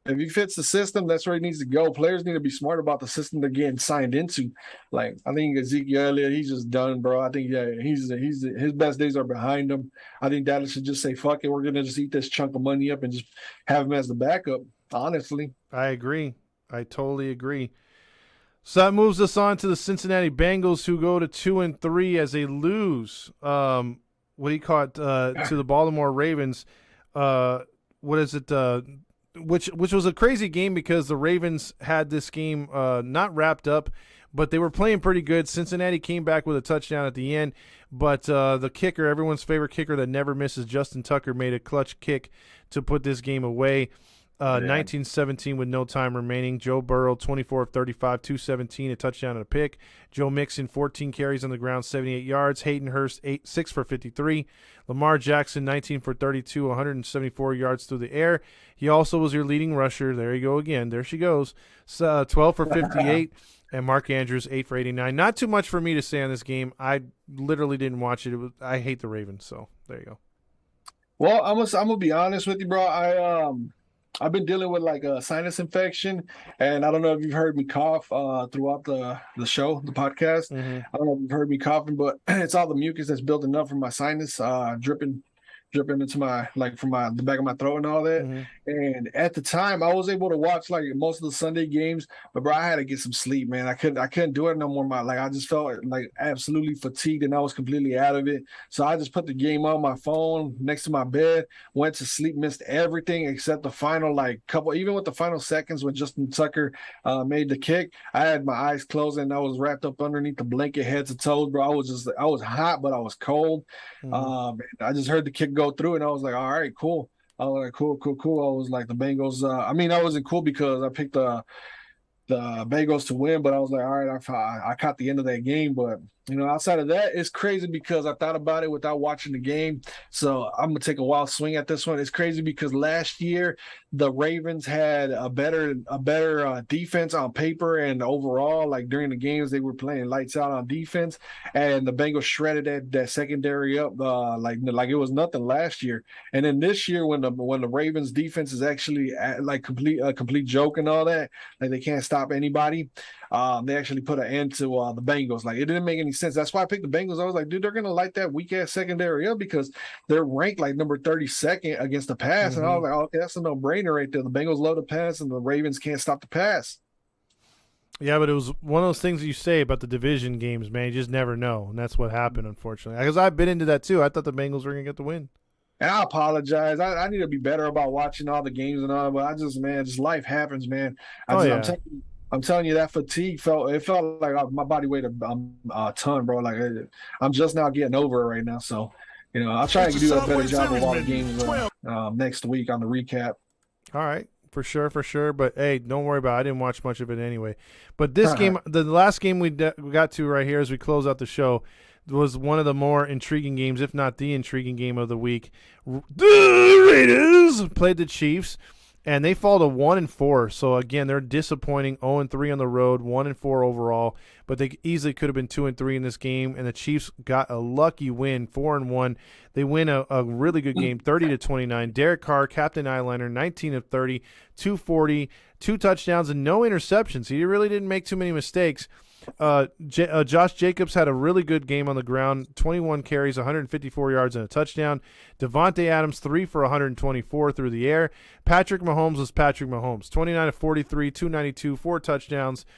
If he fits the system, that's where he needs to go. Players need to be smart about the system they're getting signed into. Like, I think Ezekiel Elliott, he's just done, bro. I think he's his best days are behind him. I think Dallas should just say, fuck it, we're gonna just eat this chunk of money up and just have him as the backup. Honestly, I agree. I totally agree. So that moves us on to the Cincinnati Bengals, who go to 2-3 as they lose. What do you call it, to the Baltimore Ravens? What is it? Which was a crazy game because the Ravens had this game not wrapped up, but they were playing pretty good. Cincinnati came back with a touchdown at the end, but the kicker, everyone's favorite kicker that never misses, Justin Tucker, made a clutch kick to put this game away. 19-17 with no time remaining. Joe Burrow, 24 of 35, 217, a touchdown and a pick. Joe Mixon, 14 carries on the ground, 78 yards. Hayden Hurst, 6 for 53. Lamar Jackson, 19 for 32, 174 yards through the air. He also was your leading rusher. There you go again. There she goes. 12 for 58. And Mark Andrews, 8 for 89. Not too much for me to say on this game. I literally didn't watch it. I hate the Ravens, so there you go. Well, I'm gonna be honest with you, bro. I've been dealing with like a sinus infection, and I don't know if you've heard me cough throughout the show, the podcast. Mm-hmm. I don't know if you've heard me coughing, but it's all the mucus that's building up from my sinus, dripping into my, like, from the back of my throat and all that. Mm-hmm. And at the time, I was able to watch like most of the Sunday games, but bro, I had to get some sleep, man. I couldn't do it no more. I just felt like absolutely fatigued, and I was completely out of it. So I just put the game on my phone next to my bed, went to sleep, missed everything except the final couple. Even with the final seconds when Justin Tucker made the kick, I had my eyes closed and I was wrapped up underneath the blanket, head to toes, bro. I was hot, but I was cold. Mm-hmm. I just heard the kick go through, and I was like, all right, cool. I was like, cool. I was like, the Bengals. I wasn't cool because I picked the Bengals to win, but I was like, all right, I caught the end of that game. But Outside of that, it's crazy because I thought about it without watching the game. So I'm gonna take a wild swing at this one. It's crazy because last year the Ravens had a better defense on paper and overall. Like during the games, they were playing lights out on defense, and the Bengals shredded that secondary up like it was nothing last year. And then this year, when the Ravens defense is actually like complete joke and all that, like they can't stop anybody. They actually put an end to the Bengals. Like it didn't make any sense. That's why I picked the Bengals. I was like, dude, they're gonna light that weak ass secondary up because they're ranked like number 32nd against the pass. And I was like, okay, that's a no brainer right there. The Bengals love the pass, and the Ravens can't stop the pass. Yeah, but it was one of those things you say about the division games, man. You just never know, and that's what happened, unfortunately. Because I've been into that too. I thought the Bengals were gonna get the win. And I apologize. I need to be better about watching all the games and all, but just life happens, man. I'm telling you, that fatigue felt like my body weighed a ton, bro. Like I'm just now getting over it right now. So, I'll try to do a better job of all the games next week on the recap. All right, for sure. But hey, don't worry about it. I didn't watch much of it anyway. But this game, the last game we got to right here as we close out the show, was one of the more intriguing games, if not the intriguing game of the week. The Raiders played the Chiefs. And they fall to 1-4. So again, they're disappointing. 0-3 on the road, 1-4 overall. But they easily could have been 2-3 in this game. And the Chiefs got a lucky win, 4-1. They win a really good game, 30-29. Derek Carr, Captain Eyeliner, 19 of 30, 240, 2 touchdowns, and no interceptions. He really didn't make too many mistakes. Josh Jacobs had a really good game on the ground, 21 carries, 154 yards, and a touchdown. Devontae Adams, 3 for 124 through the air. Patrick Mahomes was Patrick Mahomes, 29 of 43, 292, 4 touchdowns,